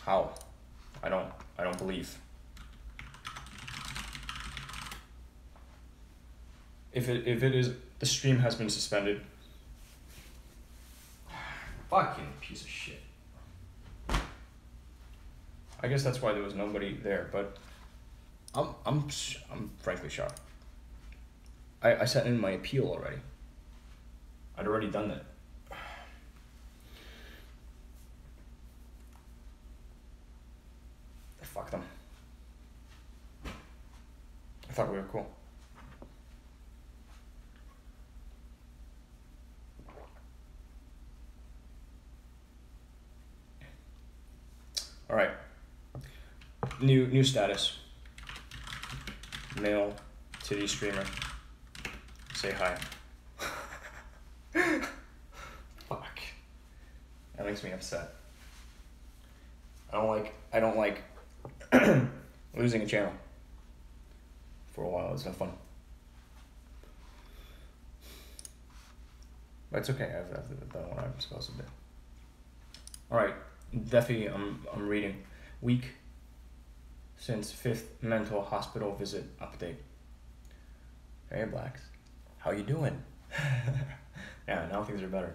How? I don't believe. If it is, the stream has been suspended. Fucking piece of shit. I guess that's why there was nobody there, but I'm frankly shocked. I sent in my appeal already. I'd already done that. Fuck them. I thought we were cool. All right. New status. Male titty streamer. Say hi. Fuck. That makes me upset. I don't like losing a channel for a while. It's not fun. But it's okay. I've done what I'm supposed to do. All right, Defi. I'm reading. Week since 5th mental hospital visit update. Hey Blacks, how you doing? Yeah, now things are better.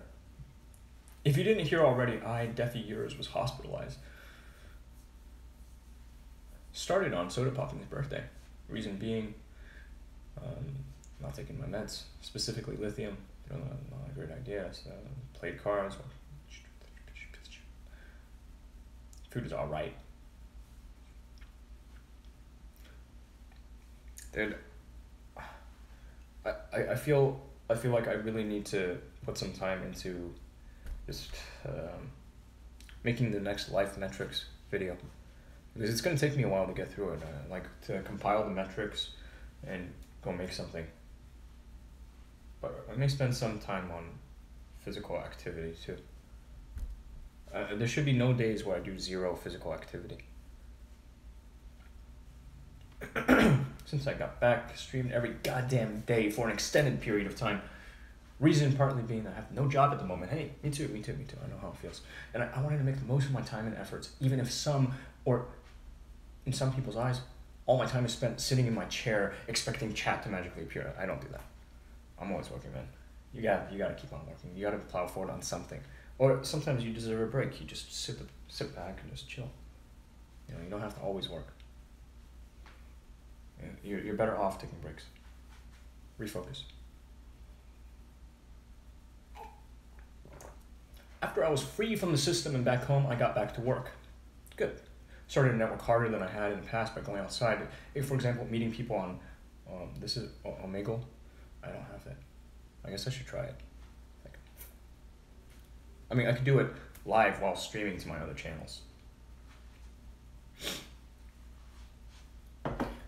If you didn't hear already, Defi Yours was hospitalized. Started on soda popping's birthday. Reason being, not taking my meds, specifically lithium. Not a great idea. So played cards. Food is all right. Dude, I feel like I really need to put some time into just making the next life metrics video. Because it's going to take me a while to get through it. Like to compile the metrics and go make something. But I may spend some time on physical activity too. There should be no days where I do 0 physical activity. Since I got back, streamed every goddamn day for an extended period of time. Reason partly being that I have no job at the moment. Hey, me too. I know how it feels. And I wanted to make the most of my time and efforts, even if in some people's eyes, all my time is spent sitting in my chair expecting chat to magically appear. I don't do that. I'm always working, man. You gotta keep on working. You gotta plow forward on something. Or sometimes you deserve a break. You just sit back and just chill. You know, you don't have to always work. You're better off taking breaks. refocus. After I was free from the system and back home, I got back to work. Good. Started to network harder than I had in the past by going outside. If, for example, meeting people on, this is Omegle. I don't have that. I guess I should try it. I mean, I could do it live while streaming to my other channels.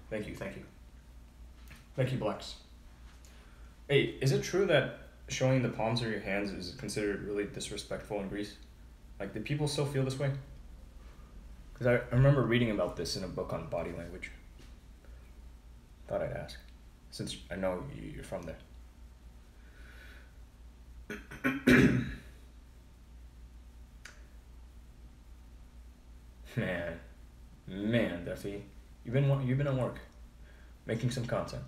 Thank you. Thank you, Blex. Hey, is it true that showing the palms of your hands is considered really disrespectful in Greece? Like, do people still feel this way? Because I remember reading about this in a book on body language. Thought I'd ask, since I know you're from there. Man, Duffy, you've been at work, making some content.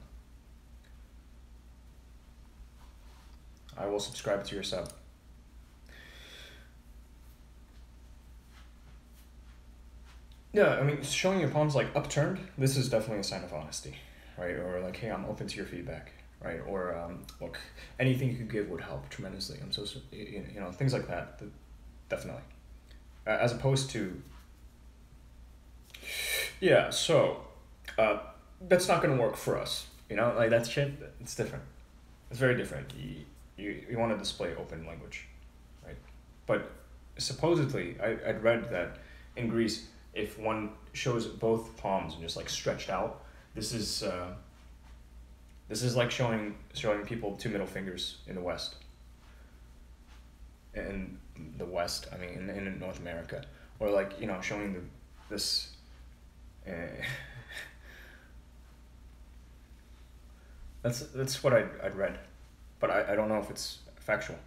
I will subscribe to your sub. Yeah, I mean, showing your palms like upturned, this is definitely a sign of honesty, right? Or like, hey, I'm open to your feedback, right? Or look, anything you could give would help tremendously. I'm so, you know, things like that, definitely. As opposed to, yeah, so that's not gonna work for us, you know, like that shit. It's different. It's very different. You want to display open language, right? But supposedly, I'd read that in Greece, if one shows both palms and just like stretched out, this is like showing people two middle fingers in the West. In the West, I mean, in North America, or like, you know, showing this. That's what I'd read, but I don't know if it's factual.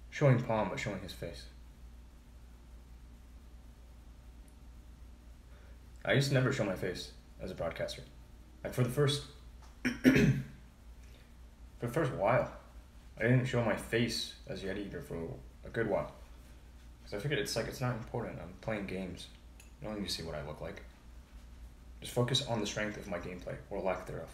Showing palm, but showing his face. I used to never show my face as a broadcaster. Like for the first while, I didn't show my face as yetieater for a good while. Because I figured it's not important. I'm playing games. You don't need to see what I look like. Just focus on the strength of my gameplay, or lack thereof.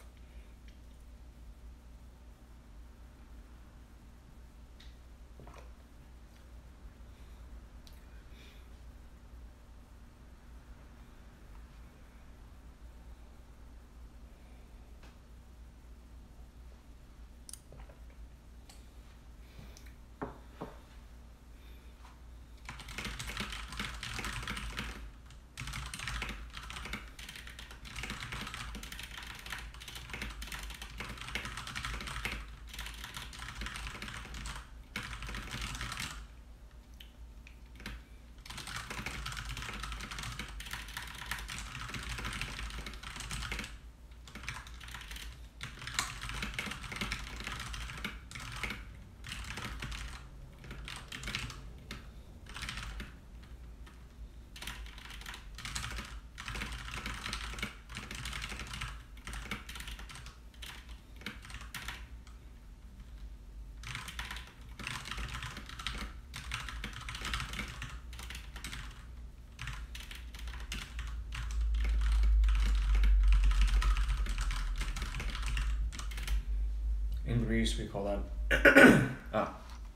In Greece, we call that...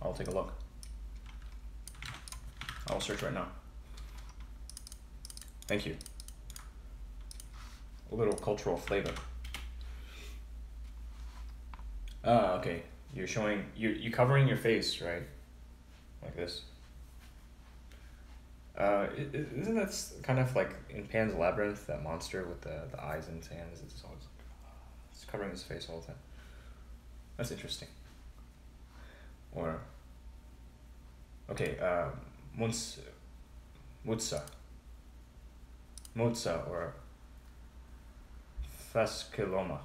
I'll take a look. I'll search right now. Thank you. A little cultural flavor. Okay. You're showing... You're covering your face, right? Like this. Isn't that kind of like in Pan's Labyrinth, that monster with the eyes in his hands? It's always... It's covering his face all the time. That's interesting. Or, okay, mutsa or faskeloma,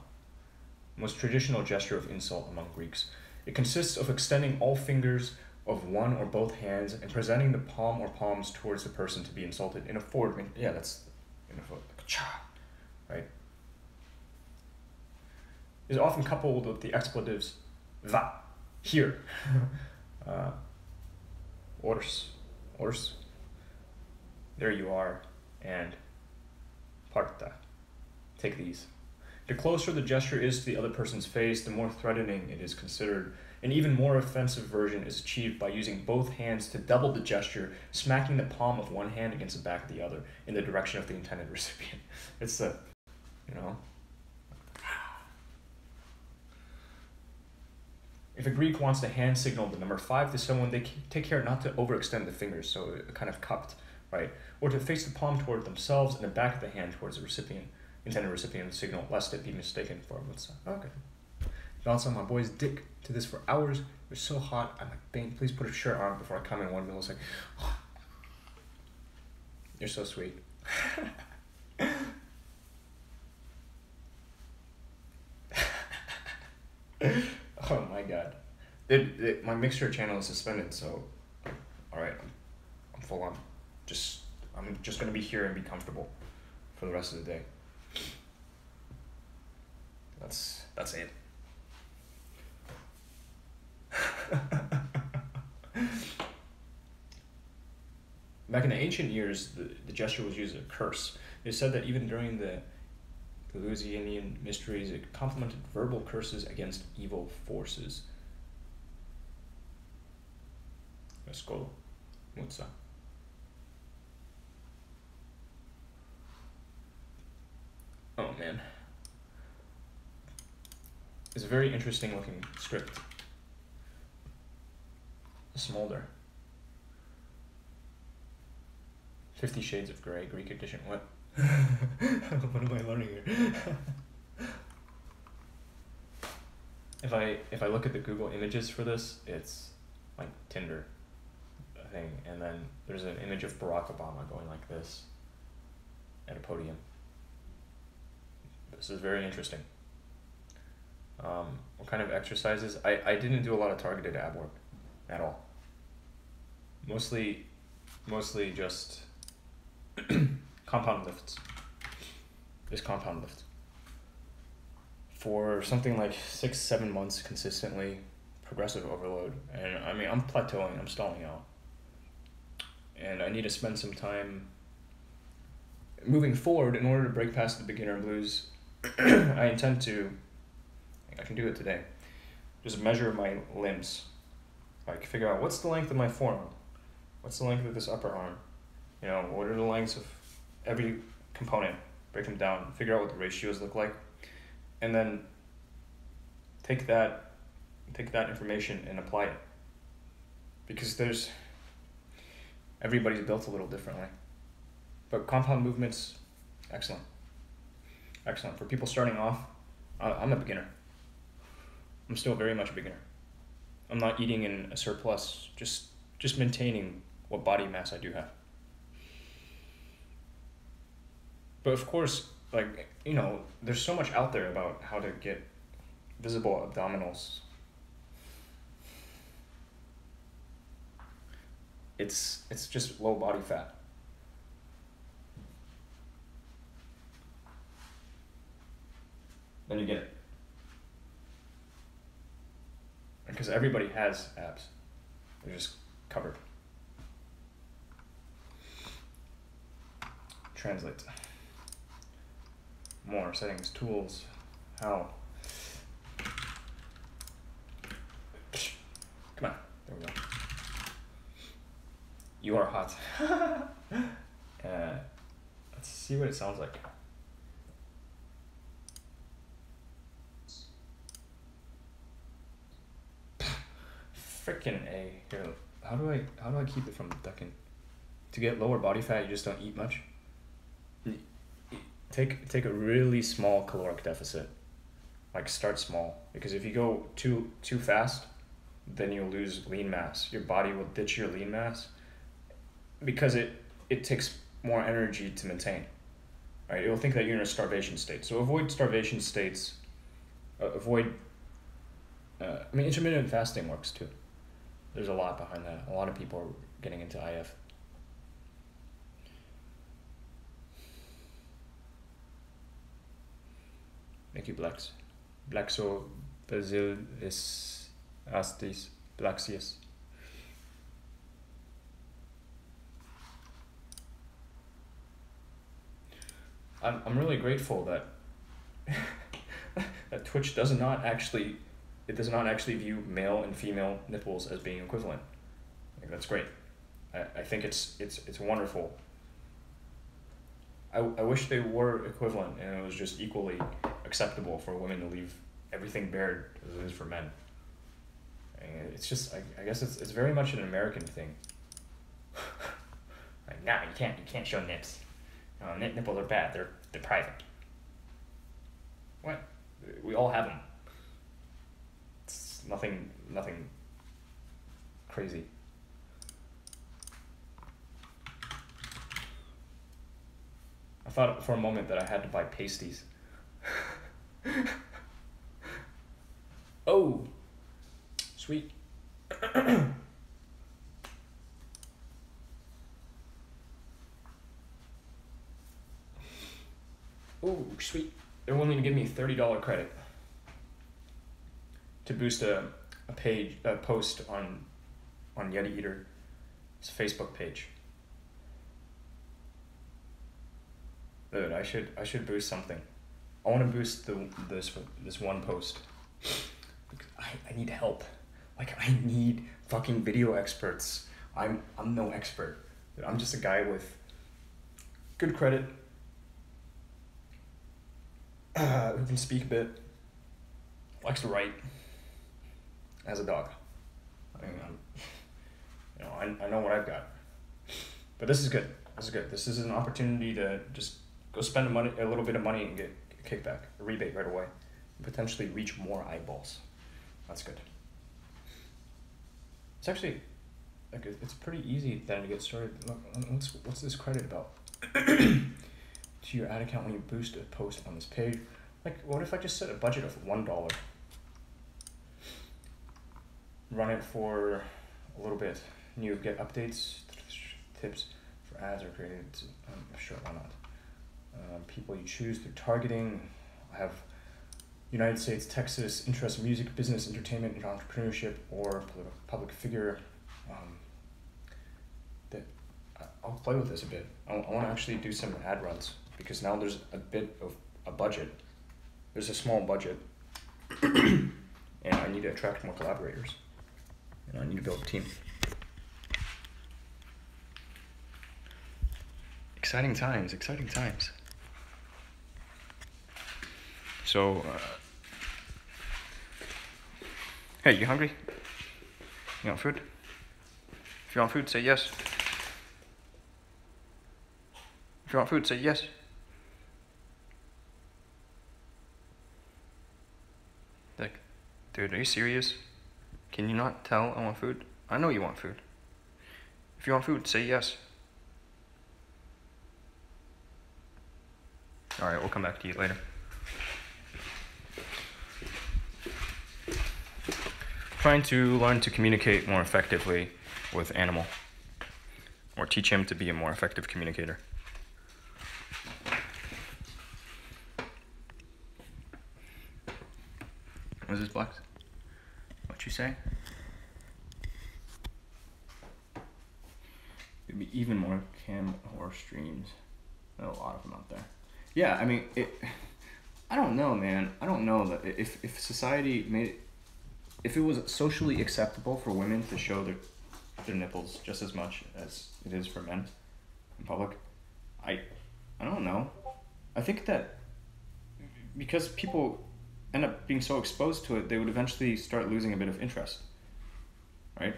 most traditional gesture of insult among Greeks. It consists of extending all fingers of one or both hands and presenting the palm or palms towards the person to be insulted in a forward. Yeah, that's in a forward, right? Is often coupled with the expletives va, here, ors, there you are, and parta, take these. The closer the gesture is to the other person's face, the more threatening it is considered. An even more offensive version is achieved by using both hands to double the gesture, smacking the palm of one hand against the back of the other in the direction of the intended recipient. It's a, you know. If a Greek wants to hand signal the number 5 to someone, they take care not to overextend the fingers, so kind of cupped, right? Or to face the palm toward themselves and the back of the hand towards the recipient, intended recipient signal, lest it be mistaken for what's okay. Bounce on my boy's dick to this for hours. It's so hot. I'm like, Bane, please put a shirt on before I come in. One of was like, oh, you're so sweet. Oh my god. My mixture channel is suspended, so alright, I'm full on. I'm just gonna be here and be comfortable for the rest of the day. That's it. Back in the ancient years, the gesture was used as a curse. It said that even during the Eleusinian mysteries, it complemented verbal curses against evil forces. Skål. Mutsa. Oh man. It's a very interesting looking script. Smolder. 50 Shades of Grey, Greek edition. What? What am I learning here? If I look at the Google images for this, it's like Tinder thing, and then there's an image of Barack Obama going like this at a podium. This is very interesting. What kind of exercises? I didn't do a lot of targeted ab work at all. Mostly just compound lifts. Just compound lifts. For something like 6-7 months consistently, progressive overload. And I mean, I'm plateauing, I'm stalling out. And I need to spend some time moving forward in order to break past the beginner blues. I intend to, I can do it today, just measure my limbs. Like figure out what's the length of my forearm, what's the length of this upper arm, you know, what are the lengths of every component, break them down, figure out what the ratios look like, and then take that information and apply it. Because everybody's built a little differently. But compound movements, excellent. Excellent. For people starting off, I'm a beginner. I'm still very much a beginner. I'm not eating in a surplus, just maintaining what body mass I do have. But of course, like, you know, there's so much out there about how to get visible abdominals. It's just low body fat. Then you get it. Because everybody has abs. They're just covered. Translate. More settings, tools, how. Come on, there we go. You are hot. Let's see what it sounds like. Frickin' A. Here, how do I keep it from ducking? To get lower body fat, you just don't eat much. Take a really small caloric deficit. Like start small, because if you go too fast, then you'll lose lean mass. Your body will ditch your lean mass because it takes more energy to maintain. Right? It will think that you're in a starvation state. So avoid starvation states. Intermittent fasting works too. There's a lot behind that. A lot of people are getting into IF. Thank you, Blacks. Blaxo Basilis Astis Blaxius. I'm really grateful that that Twitch does not actually view male and female nipples as being equivalent. Like, that's great. I think it's wonderful. I wish they were equivalent and it was just equally acceptable for women to leave everything bared as it is for men. And it's just, I guess it's very much an American thing. Like, nah, you can't show nips. Nipples are bad. They're private. What? We all have them. It's nothing crazy. I thought for a moment that I had to buy pasties. Oh, sweet. Oh, sweet. They're willing to give me $30 credit to boost a post on Yetieater, it's a Facebook page. Dude, I should boost something. I want to boost this one post. I need help. Like, I need fucking video experts. I'm no expert. Dude, I'm just a guy with good credit, who can speak a bit, likes to write, has a dog. I mean, I know what I've got. But this is good. This is an opportunity to just go spend a little bit of money and get a kickback, a rebate right away, and potentially reach more eyeballs. That's good. It's actually, like, it's pretty easy then to get started. Look, what's this credit about? To your ad account when you boost a post on this page. Like, what if I just set a budget of $1? Run it for a little bit, and you get updates, tips for ads or created. Sure, why not? People you choose through targeting. I have United States, Texas, interest in music, business, entertainment, and entrepreneurship, or public figure. I'll play with this a bit. I want to actually do some ad runs, because now there's a bit of a budget. There's a small budget, and I need to attract more collaborators, and I need to build a team. Exciting times. So, hey, you hungry? You want food? If you want food, say yes. If you want food, say yes. Like, dude, are you serious? Can you not tell I want food? I know you want food. If you want food, say yes. Alright, we'll come back to you later. Trying to learn to communicate more effectively with animal, or teach him to be a more effective communicator. What is this, Blacks? What you say? There'd be even more cam horror streams. There are a lot of them out there. Yeah, I mean, I don't know, man. I don't know that if society made it, if it was socially acceptable for women to show their nipples just as much as it is for men in public, I don't know. I think that because people end up being so exposed to it, they would eventually start losing a bit of interest, right?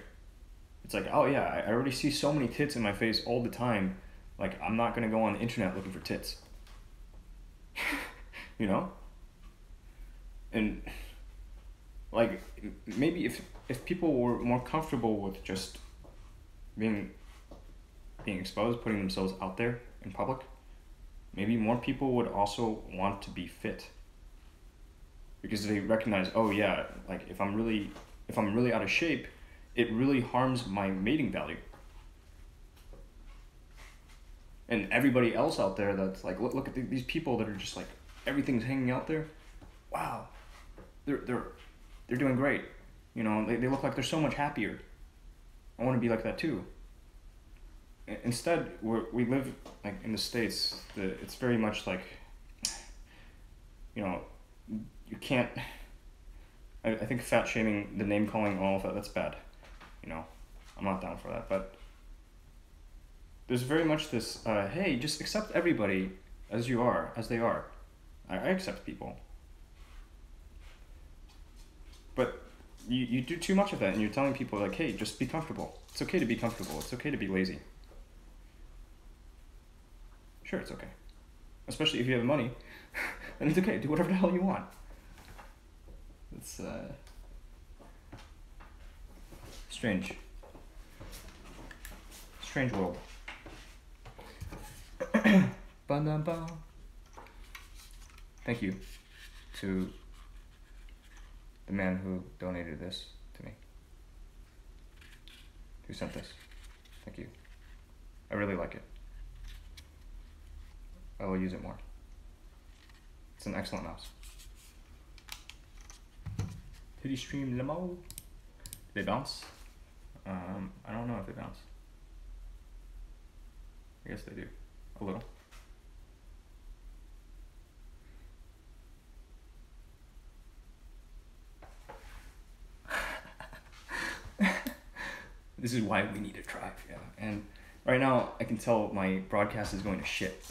It's like, oh yeah, I already see so many tits in my face all the time, like, I'm not gonna go on the internet looking for tits. You know? And like, maybe if people were more comfortable with just being exposed, putting themselves out there in public, maybe more people would also want to be fit, because they recognize, oh yeah, like, if I'm really out of shape, it really harms my mating value. And everybody else out there that's like, look at these people that are just like, everything's hanging out there. Wow, they're doing great. You know, they look like they're so much happier. I want to be like that too. Instead, we live like in the States. It's very much like, you know, you can't. I think fat shaming, the name calling, all of that, that's bad. You know, I'm not down for that. But there's very much this, hey, just accept everybody as you are, as they are. I accept people. But you do too much of that, and you're telling people, like, hey, just be comfortable. It's okay to be comfortable. It's okay to be lazy. Sure, it's okay. Especially if you have money, then it's okay. Do whatever the hell you want. It's strange. Strange world. Thank you to the man who donated this to me. Who sent this. Thank you. I really like it. I will use it more. It's an excellent mouse. Titty stream limo. They bounce? I don't know if they bounce. I guess they do. A little. This is why we need a tribe, yeah. And right now, I can tell my broadcast is going to shit.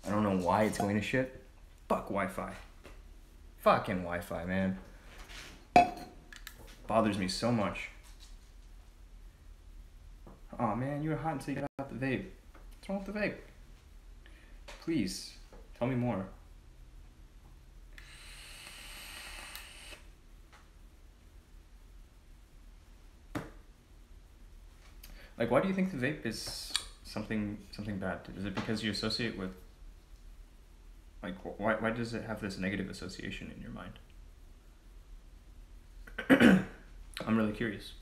I don't know why it's going to shit. Fuck Wi-Fi. Fucking Wi-Fi, man. Bothers me so much. Oh man, you were hot until you got out the vape. What's wrong with the vape? Please, tell me more. Like, why do you think the vape is something bad? Is it because you associate with, like, why does it have this negative association in your mind? I'm really curious.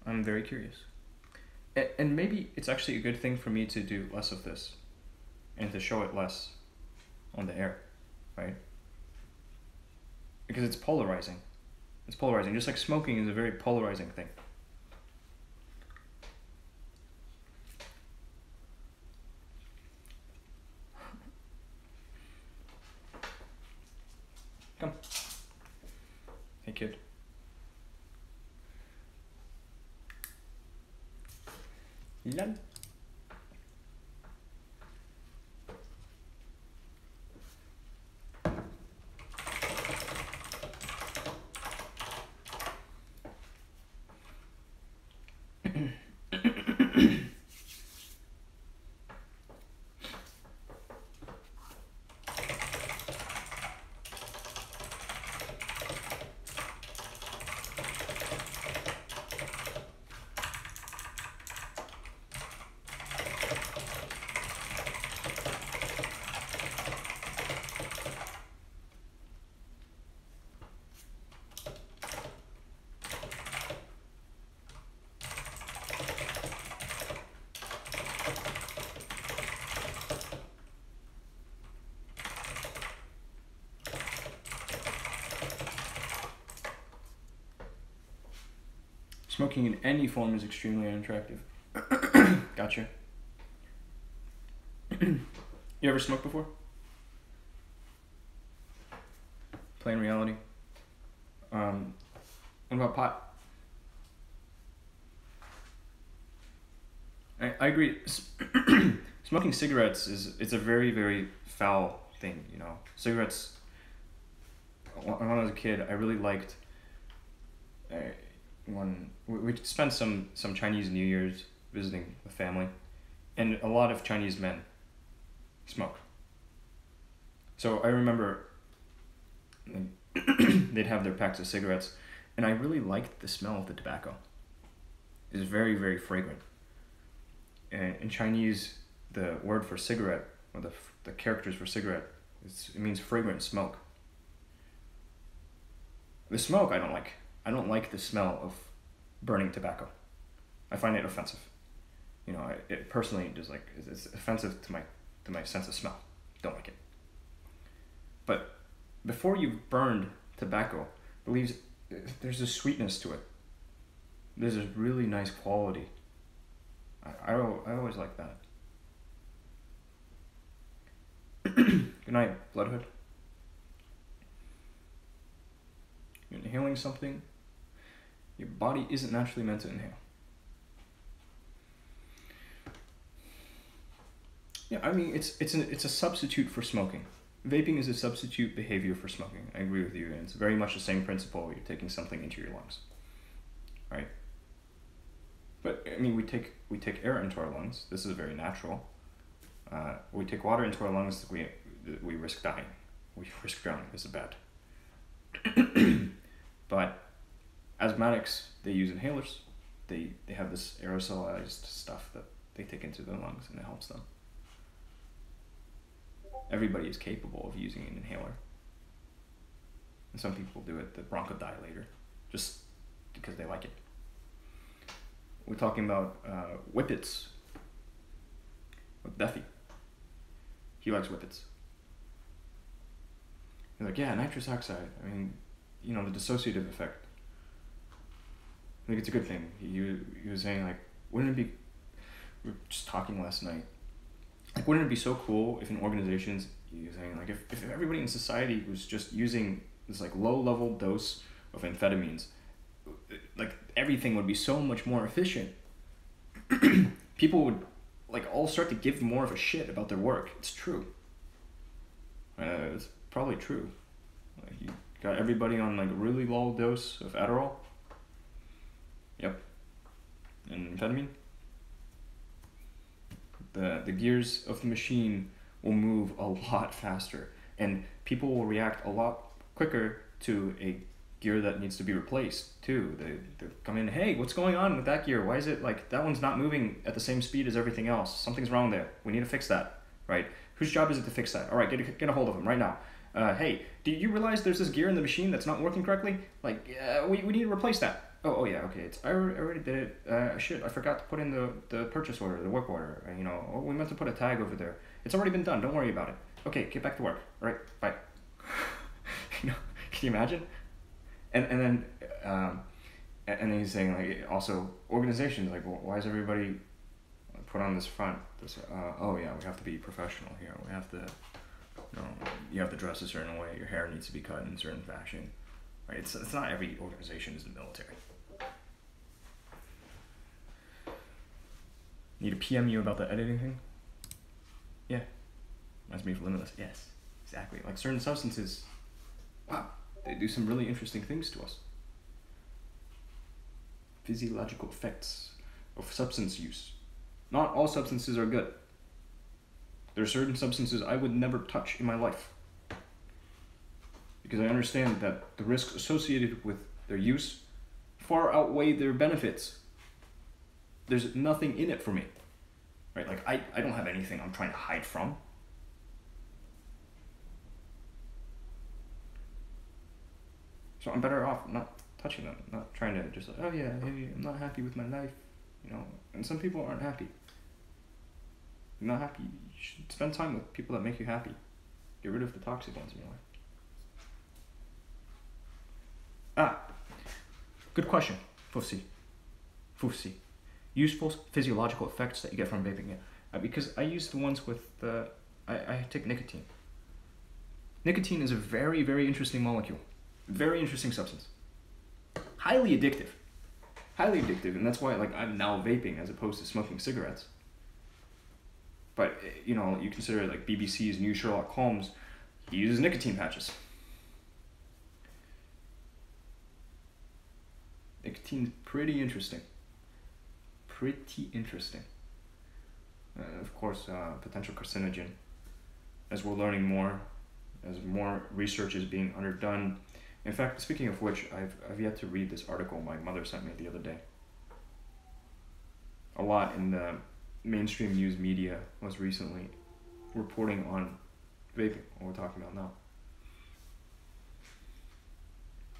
I'm very curious. And maybe it's actually a good thing for me to do less of this and to show it less on the air, right? Because it's polarizing. It's polarizing. Just like smoking is a very polarizing thing. Come. Hey, kid. Lol. Smoking in any form is extremely unattractive. Gotcha. You ever smoked before? Plain reality. What about pot? I agree. Smoking cigarettes it's a very, very foul thing, you know. Cigarettes, when I was a kid, I really liked when we spent some Chinese New Year's visiting with family, and a lot of Chinese men smoke. So I remember they'd have their packs of cigarettes, and I really liked the smell of the tobacco. It's very, very fragrant. And in Chinese, the word for cigarette, or the characters for cigarette, it means fragrant smoke. The smoke I don't like. I don't like the smell of burning tobacco. I find it offensive. You know, it personally just like it's offensive to my sense of smell. Don't like it. But before you've burned tobacco, there's a sweetness to it. There's a really nice quality. I always like that. Good night, Bloodhood. You're inhaling something your body isn't naturally meant to inhale. Yeah, I mean, it's a substitute for smoking. Vaping is a substitute behavior for smoking. I agree with you, and it's very much the same principle. You're taking something into your lungs, right? But I mean, we take air into our lungs. This is very natural. We take water into our lungs. We risk dying. We risk drowning. This is bad. But asthmatics, they use inhalers. They have this aerosolized stuff that they take into their lungs, and it helps them. Everybody is capable of using an inhaler. And some people do it, the bronchodilator, just because they like it. We're talking about whippets with Duffy. He likes whippets. He's like, yeah, nitrous oxide. I mean, you know, the dissociative effect. I think it's a good thing. He was saying, like, wouldn't it be, we were just talking last night, like, wouldn't it be so cool if in organizations, he was saying, like, if everybody in society was just using this, like, low-level dose of amphetamines, like, everything would be so much more efficient. People would, like, all start to give more of a shit about their work. It's true. It's probably true. Like, you got everybody on, like, a really low dose of Adderall. Yep. And amphetamine. The gears of the machine will move a lot faster, and people will react a lot quicker to a gear that needs to be replaced too. They come in, hey, what's going on with that gear? Why is it like that one's not moving at the same speed as everything else? Something's wrong there. We need to fix that, right? Whose job is it to fix that? All right, get a hold of him right now. Hey, do you realize there's this gear in the machine that's not working correctly? Like, we need to replace that. Oh yeah, okay. I already did it. Shit, I forgot to put in the purchase order, the work order. You know, we meant to put a tag over there. It's already been done. Don't worry about it. Okay, get back to work. All right, bye. You know, can you imagine? And then he's saying, like, also organizations, like, well, why is everybody put on this front? This oh yeah, we have to be professional here. We have to, you know, you have to dress a certain way. Your hair needs to be cut in a certain fashion. Right? It's not every organization is the military. Need a PM you about the editing thing? Yeah. Reminds me of Limitless. Yes, exactly. Like certain substances, wow, they do some really interesting things to us. Physiological effects of substance use. Not all substances are good. There are certain substances I would never touch in my life, because I understand that the risks associated with their use far outweigh their benefits. There's nothing in it for me, right? Like, I don't have anything I'm trying to hide from. So I'm better off not touching them, not trying to just like, oh yeah, hey, I'm not happy with my life, you know. And some people aren't happy. You're not happy, you should spend time with people that make you happy. Get rid of the toxic ones in your life. Good question, Foofsie. Useful physiological effects that you get from vaping. Yeah. Because I use the ones with I take nicotine. Nicotine is a very, very interesting molecule. Very interesting substance. Highly addictive, and that's why, like, I'm now vaping as opposed to smoking cigarettes. But, you know, you consider, like, BBC's new Sherlock Holmes, he uses nicotine patches. Nicotine's pretty interesting. Of course, potential carcinogen. As we're learning more, as more research is being underdone. In fact, speaking of which, I've yet to read this article my mother sent me the other day. A lot in the mainstream news media was recently reporting on vaping, what we're talking about now.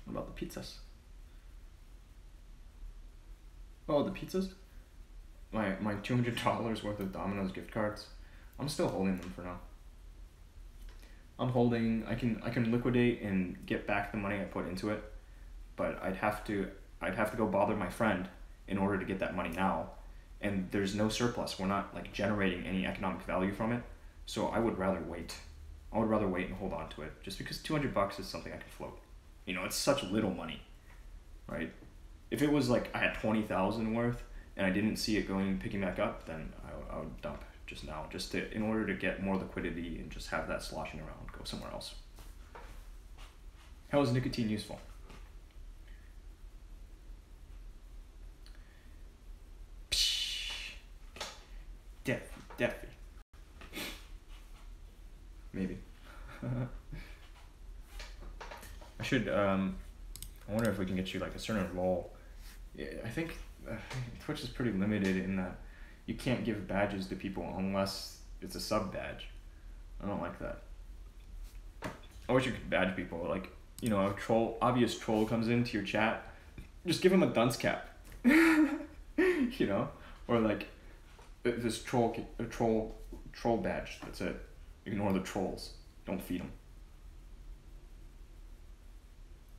What about the pizzas? Oh, the pizzas? My $200 worth of Domino's gift cards. I'm still holding them for now. I can liquidate and get back the money I put into it, but I'd have to go bother my friend in order to get that money now, and there's no surplus. We're not, like, generating any economic value from it, so I would rather wait. I would rather wait and hold on to it, just because $200 is something I can float. You know, it's such little money, right? If it was like I had 20,000 worth and I didn't see it going picking back up, then I would dump just now, just to, in order to get more liquidity and just have that sloshing around, go somewhere else. How is nicotine useful? Definitely. Maybe. I should, I wonder if we can get you like a certain role. Yeah, I think Twitch is pretty limited in that you can't give badges to people unless it's a sub badge. I don't like that. I wish you could badge people. Like, you know, a troll, obvious troll comes into your chat, just give him a dunce cap. You know? Or like, this troll badge, that's it. Ignore the trolls. Don't feed them.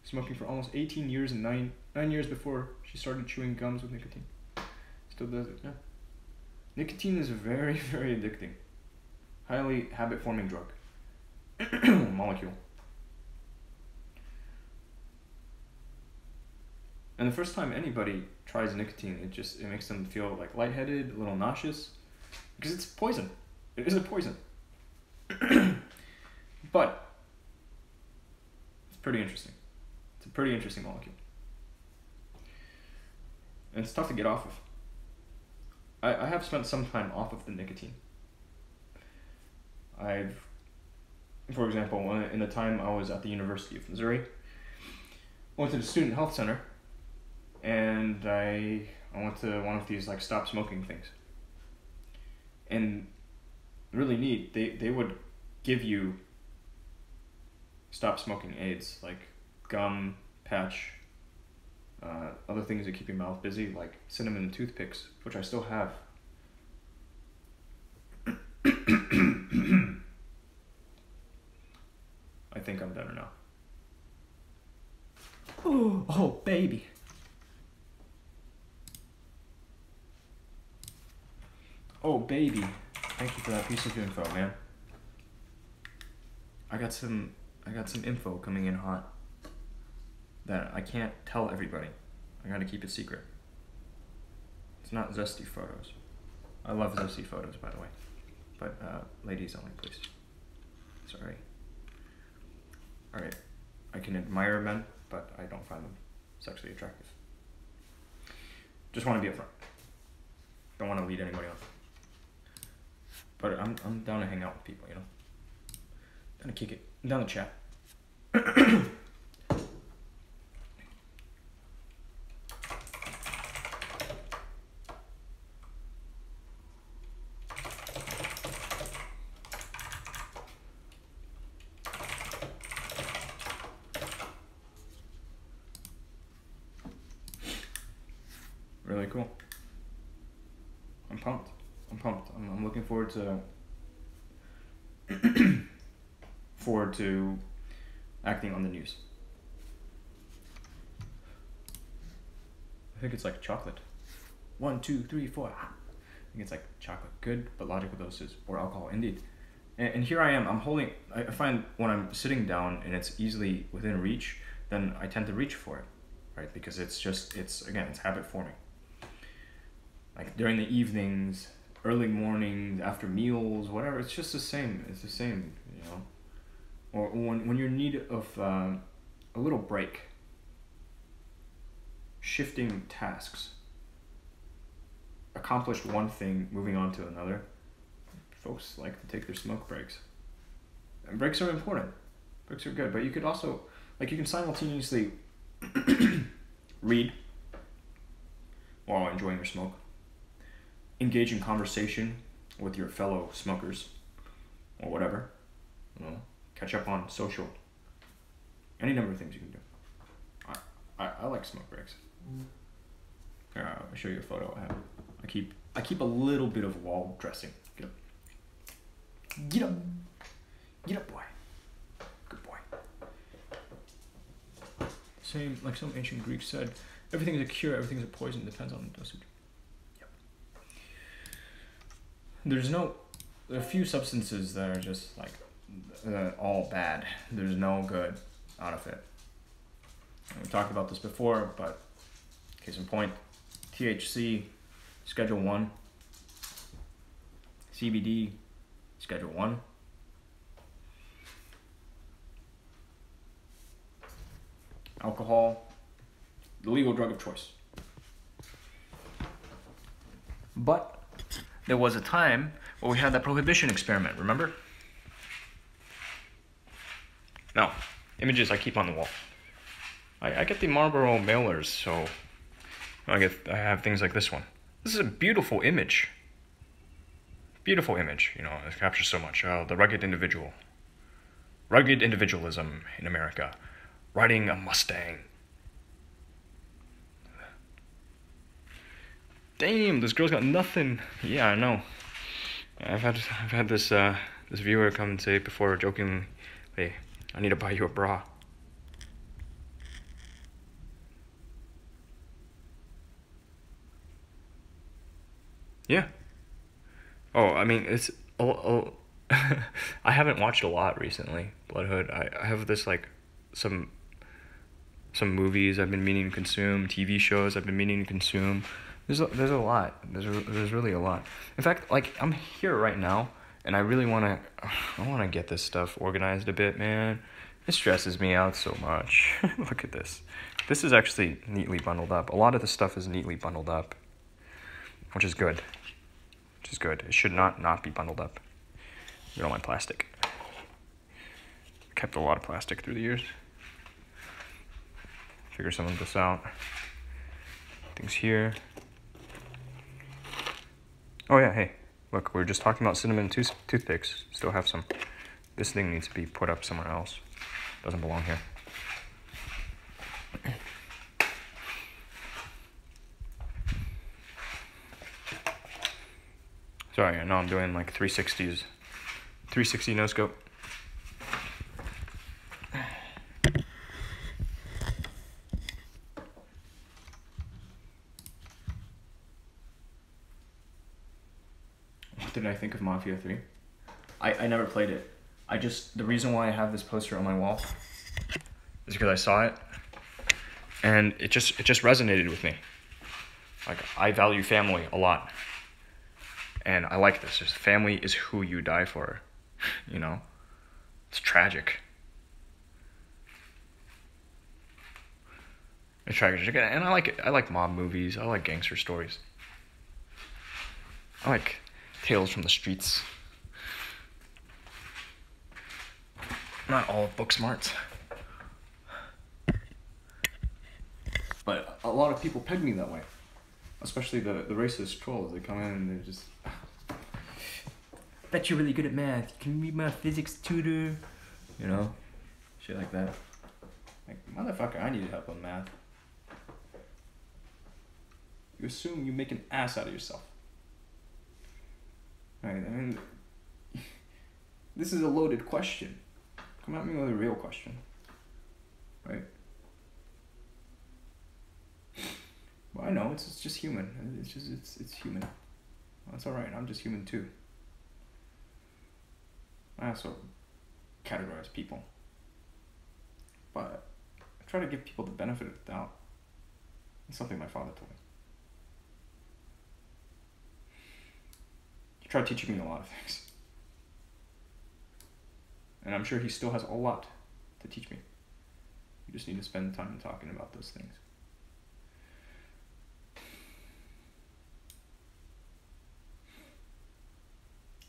Smoking for almost 18 years and 9 years before she started chewing gums with nicotine. Still does it, yeah. Nicotine is very, very addicting. Highly habit-forming drug. Molecule. And the first time anybody tries nicotine, it makes them feel like lightheaded, a little nauseous, because it's poison. It is a poison. But it's pretty interesting. It's a pretty interesting molecule. And it's tough to get off of. I have spent some time off of the nicotine. For example, in the time I was at the University of Missouri, I went to the student health center, and I went to one of these like stop smoking things. And really neat, they would give you stop smoking aids, like gum, patch, other things that keep your mouth busy, like cinnamon toothpicks, which I still have. I think I'm better now. Oh, baby. Oh, baby. Thank you for that piece of info, man. I got some info coming in hot that I can't tell everybody. I gotta keep it secret. It's not zesty photos. I love zesty photos, by the way. But ladies only, please. Sorry. Alright. I can admire men, but I don't find them sexually attractive. Just want to be upfront. Don't want to lead anybody on. But I'm down to hang out with people, you know? Down to kick it. I'm down to chat. Really cool. I'm pumped. I'm looking forward to acting on the news. I think it's like chocolate. 1, 2, 3, 4. I think it's like chocolate, good but logical doses, or alcohol, indeed. And here I am. I find when I'm sitting down and it's easily within reach, then I tend to reach for it, right? Because it's habit forming. Like during the evenings, early mornings, after meals, whatever, it's just the same. It's the same, you know. Or when you're in need of a little break, shifting tasks, accomplish one thing, moving on to another. Folks like to take their smoke breaks. And breaks are important. Breaks are good, but you could also, like, you can simultaneously read while enjoying your smoke. Engage in conversation with your fellow smokers or whatever, you know, catch up on social, any number of things you can do. I like smoke breaks. Here, I'll show you a photo I have. I keep a little bit of wall dressing. Get up, boy. Good boy. Same, like some ancient Greeks said, everything is a cure, everything is a poison, depends on the dosage. There are a few substances that are just like all bad. There's no good out of it. And we talked about this before, but case in point, THC, Schedule 1, CBD, Schedule 1, alcohol, the legal drug of choice. But there was a time where we had that prohibition experiment, remember? Now, images I keep on the wall. I get the Marlboro mailers, so I have things like this one. This is a beautiful image. Beautiful image, you know, it captures so much. The rugged individual. Rugged individualism in America. Riding a Mustang. Damn, this girl's got nothing. Yeah, I know. I've had this this viewer come and say before jokingly, "Hey, I need to buy you a bra." Yeah. Oh, I mean, it's I haven't watched a lot recently. Bloodhood. I have this like some movies I've been meaning to consume, TV shows I've been meaning to consume. There's a lot. There's really a lot. In fact, like I'm here right now, and I really wanna get this stuff organized a bit, man. It stresses me out so much. Look at this. This is actually neatly bundled up. A lot of the stuff is neatly bundled up, which is good. Which is good. It should not be bundled up. You don't want plastic. Kept a lot of plastic through the years. Figure some of this out. Things here. Oh yeah, hey, look, we were just talking about cinnamon toothpicks. Still have some. This thing needs to be put up somewhere else. Doesn't belong here. Sorry, I know I'm doing like 360s. 360 no scope. What did I think of Mafia 3? I never played it. The reason why I have this poster on my wall is because I saw it and it just resonated with me. Like, I value family a lot. And I like this. Just family is who you die for. You know? It's tragic. It's tragic. And I like it. I like mob movies. I like gangster stories. I like tales from the streets. Not all book smarts. But a lot of people peg me that way. Especially the racist trolls. They come in and they're just... Bet you're really good at math. Can you be my physics tutor? You know? Shit like that. Like, motherfucker, I need help on math. You assume you make an ass out of yourself. Right, I mean... This is a loaded question. Come at me with a real question. Right? Well, I know, it's just human. It's human. That's alright, I'm just human too. I also categorize people. But I try to give people the benefit of the doubt. It's something my father told me. He tried teaching me a lot of things. And I'm sure he still has a lot to teach me. You just need to spend time talking about those things.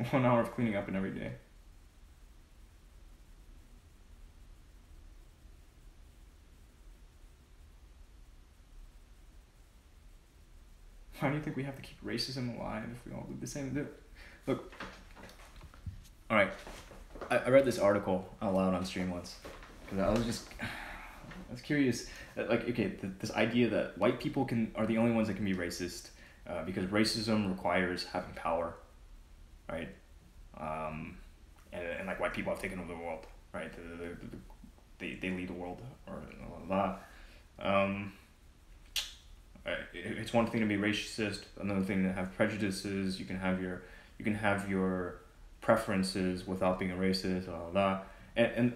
One hour of cleaning up in every day. Why do you think we have to keep racism alive if we all do the same? Look. Alright. I read this article out loud on stream once. Because I was curious. Like, okay, this idea that white people are the only ones that can be racist. Because racism requires having power. Right? And like white people have taken over the world. Right? They lead the world. Or blah, blah. It's one thing to be racist, another thing to have prejudices. You can have your preferences without being a racist, blah, blah, blah. And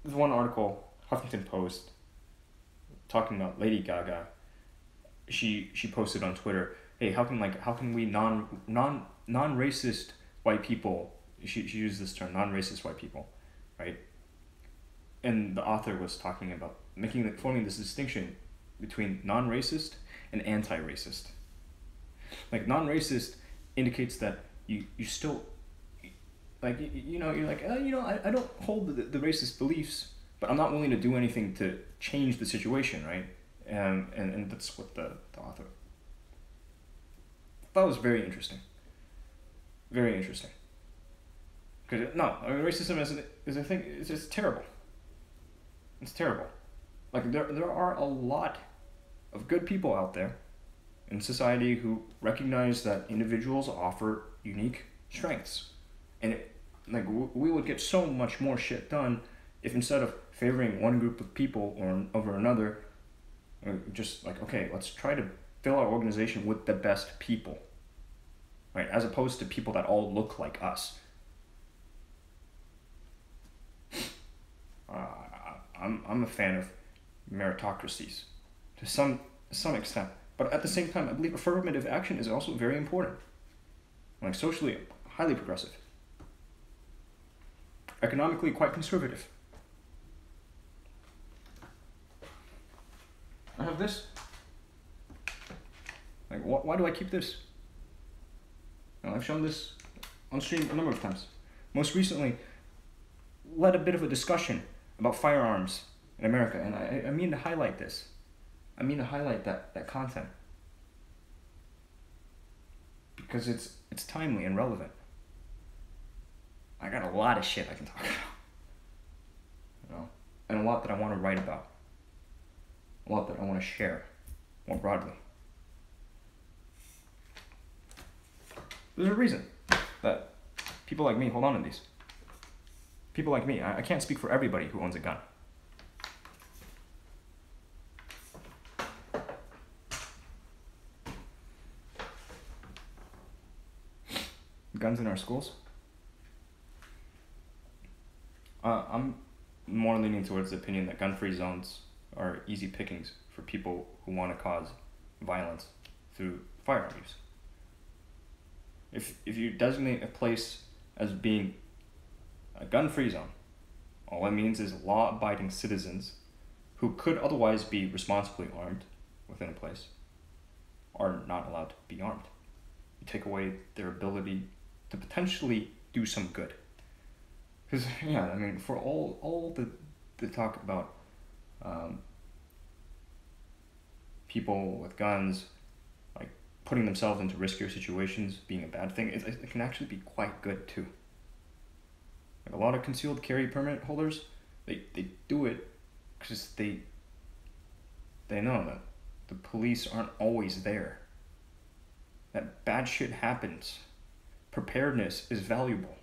there's one article, Huffington Post, talking about Lady Gaga. She posted on Twitter, hey, how can we non-racist white people, she used this term, non-racist white people, right? And the author was talking about forming this distinction between non-racist and anti-racist. Like, non-racist indicates that you still, like, you're like, I don't hold the racist beliefs, but I'm not willing to do anything to change the situation, right? And that's what the author, that was very interesting. Very interesting. Because racism is a thing. It's just terrible. It's terrible. Like, there are a lot of good people out there in society who recognize that individuals offer unique strengths, and we would get so much more shit done if, instead of favoring one group of people or over another, just like, okay, let's try to fill our organization with the best people, right? As opposed to people that all look like us. I'm a fan of meritocracies to some extent, but at the same time, I believe affirmative action is also very important. Like, socially, highly progressive, economically quite conservative. I have this. Like, why do I keep this? I've shown this on stream a number of times. Most recently, led a bit of a discussion about firearms in America, and I mean to highlight this. I mean to highlight that content because it's timely and relevant. I got a lot of shit I can talk about, and a lot that I want to write about, a lot that I want to share more broadly. There's a reason that people like me hold on to these. People like me, I can't speak for everybody who owns a gun. Guns in our schools? I'm more leaning towards the opinion that gun-free zones are easy pickings for people who want to cause violence through firearm use. If you designate a place as being a gun-free zone, all it means is law-abiding citizens who could otherwise be responsibly armed within a place are not allowed to be armed. You take away their ability to potentially do some good. Because, for all the talk about people with guns, like, putting themselves into riskier situations being a bad thing, it can actually be quite good too. Like, a lot of concealed carry permit holders, they do it because they know that the police aren't always there. That bad shit happens. Preparedness is valuable.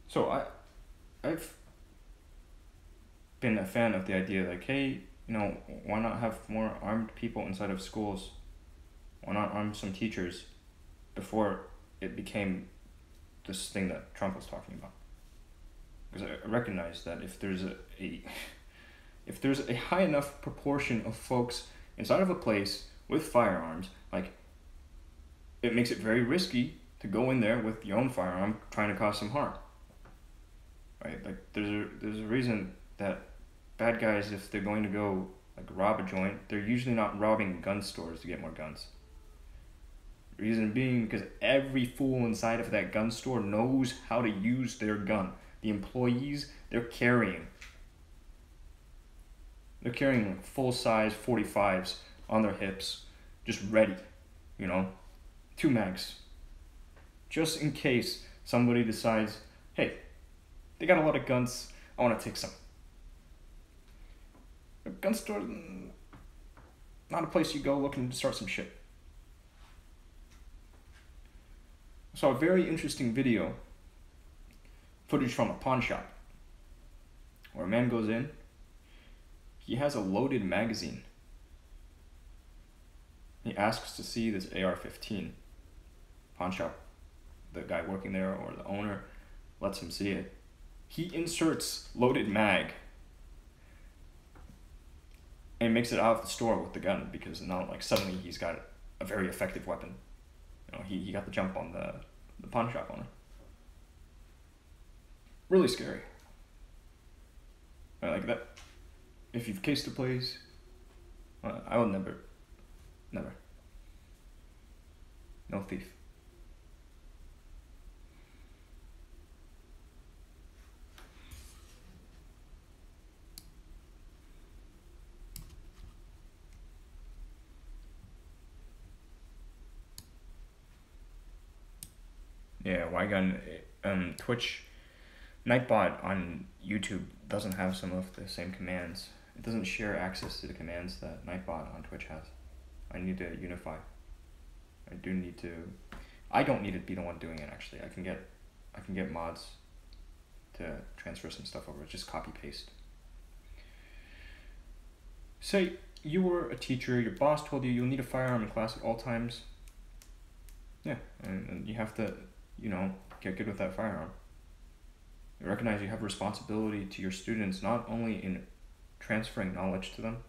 So I've been a fan of the idea, like, hey, why not have more armed people inside of schools? Why not arm some teachers before it became this thing that Trump was talking about? Because I recognize that if there's a high enough proportion of folks inside of a place with firearms, like, it makes it very risky to go in there with your own firearm trying to cause some harm. Right? Like, there's a reason that bad guys, if they're going to go, like, rob a joint, they're usually not robbing gun stores to get more guns. Reason being because every fool inside of that gun store knows how to use their gun. The employees, they're carrying like full-size 45s on their hips, just ready, 2 mags. Just in case somebody decides, hey, they got a lot of guns, I want to take some. A gun store, not a place you go looking to start some shit. I saw a very interesting video, footage from a pawn shop, where a man goes in, he has a loaded magazine He asks to see this AR-15. Pawn shop, the guy working there or the owner lets him see it. He inserts loaded mag and makes it out of the store with the gun, because now like suddenly he's got a very effective weapon. You know, he got the jump on the pawn shop owner. Really scary. Like that. If you've cased a place, I would never. No thief. Yeah, Wygun, Twitch, Nightbot on YouTube doesn't have some of the same commands. It doesn't share access to the commands that Nightbot on Twitch has. I need to unify. I don't need to be the one doing it actually. I can get mods to transfer some stuff over. Just copy paste. Say you were a teacher, your boss told you you'll need a firearm in class at all times. Yeah, and you have to, get good with that firearm. You recognize you have responsibility to your students, not only in transferring knowledge to them,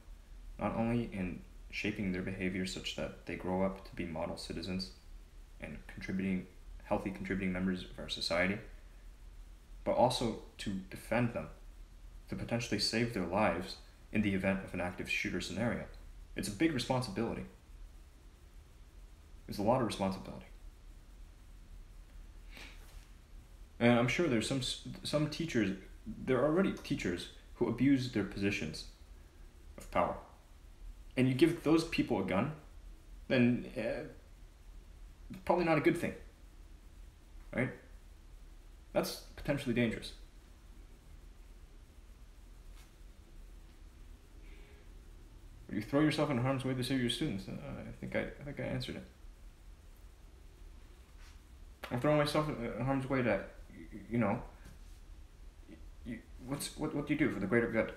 not only in shaping their behavior such that they grow up to be model citizens and healthy contributing members of our society, but also to defend them, to potentially save their lives in the event of an active shooter scenario. It's a big responsibility. There's a lot of responsibility. And I'm sure there's some teachers, there are already teachers who abuse their positions of power. And you give those people a gun, then probably not a good thing, right? That's potentially dangerous. Or you throw yourself in harm's way to save your students. I think I answered it. I'm throwing myself in harm's way to, what do you do for the greater good?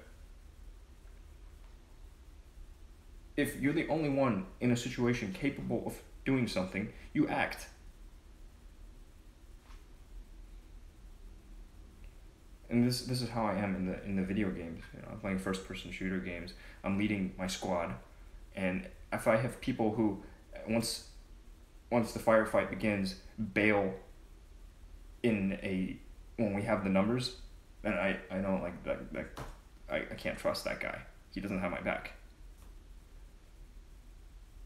If you're the only one in a situation capable of doing something, you act. And this is how I am in the video games. I'm playing first-person shooter games. I'm leading my squad, and if I have people who, once the firefight begins, bail when we have the numbers, then I know I can't trust that guy. He doesn't have my back.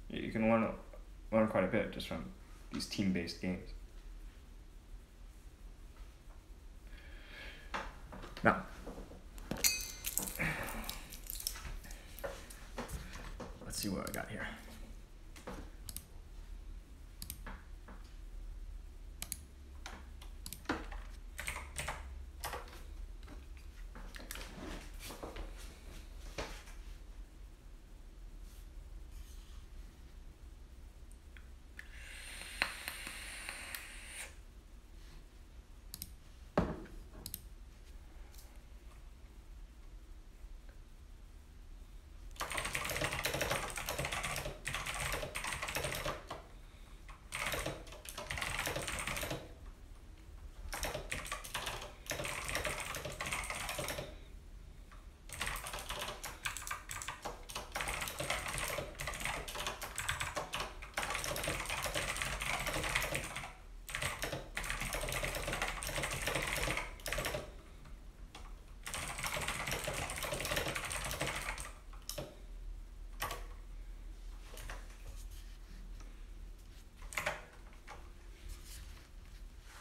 You can learn quite a bit just from these team-based games. Now, let's see what I got here.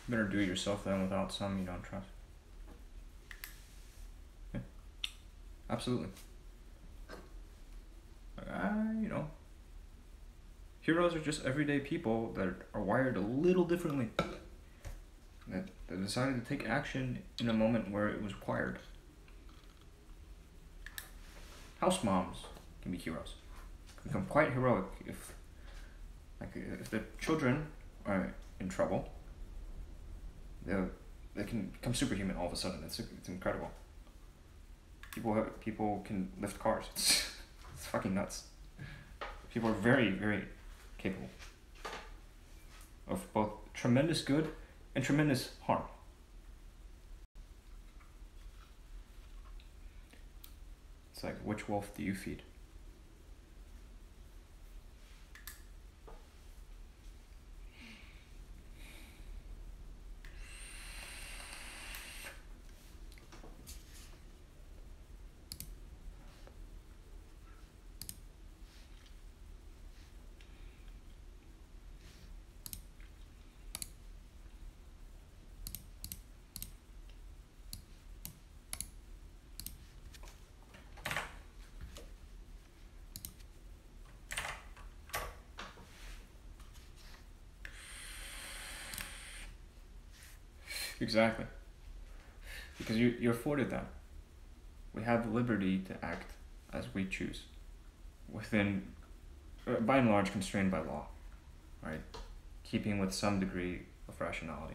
Better do it yourself than without some you don't trust. Yeah. Absolutely. Heroes are just everyday people that are wired a little differently. That decided to take action in a moment where it was required. House moms can be heroes. Can become quite heroic if the children are in trouble. They can become superhuman all of a sudden. It's incredible. People can lift cars. It's fucking nuts. People are very, very capable of both tremendous good and tremendous harm. It's like, which wolf do you feed? Exactly. Because you're afforded that. We have the liberty to act as we choose, within, by and large, constrained by law, right? Keeping with some degree of rationality.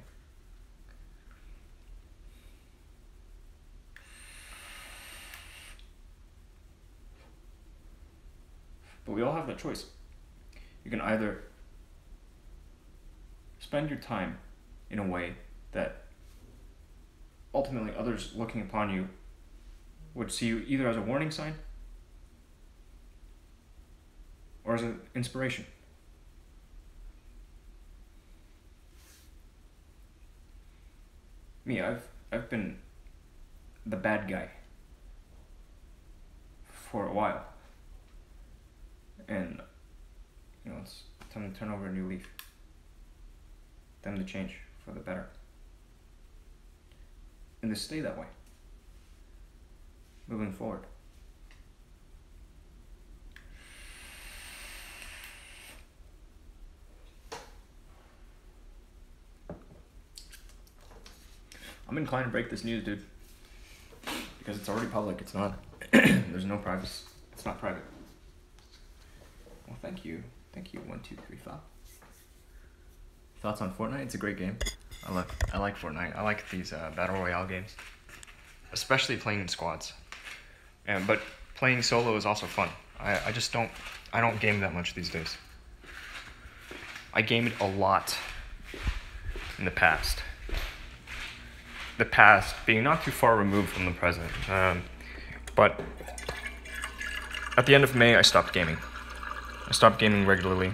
But we all have that choice. You can either spend your time in a way that ultimately others looking upon you would see you either as a warning sign or as an inspiration. Me, I've been the bad guy for a while. And it's time to turn over a new leaf. Time to change for the better. And to stay that way, moving forward. I'm inclined to break this news, dude, because it's already public. It's not. There's no privacy. It's not private. Well, thank you. 1, 2, 3, 5. Thoughts on Fortnite? It's a great game. I like Fortnite. I like these battle royale games, especially playing in squads. But playing solo is also fun. I just don't game that much these days. I gamed a lot in the past. The past being not too far removed from the present. But at the end of May, I stopped gaming. I stopped gaming regularly.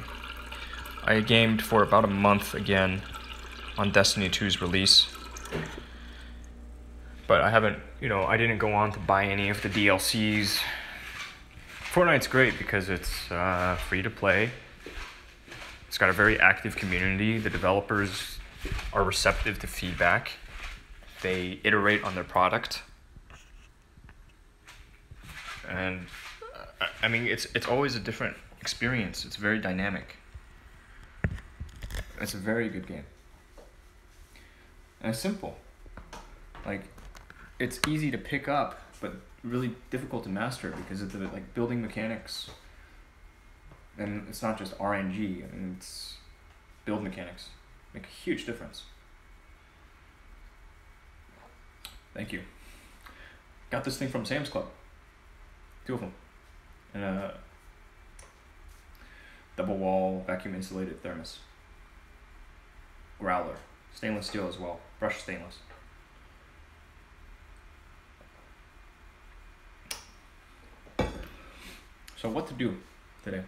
I gamed for about a month again on Destiny 2's release. But I haven't, I didn't go on to buy any of the DLCs. Fortnite's great because it's free to play. It's got a very active community. The developers are receptive to feedback. They iterate on their product. And I mean, it's always a different experience. It's very dynamic. It's a very good game. And it's simple. Like, it's easy to pick up, but really difficult to master because of the building mechanics. And it's not just RNG. I mean, it's build mechanics. Make a huge difference. Thank you. Got this thing from Sam's Club. 2 of them. And a double wall vacuum insulated thermos. Growler. Stainless steel as well. Brushed stainless. So what to do today?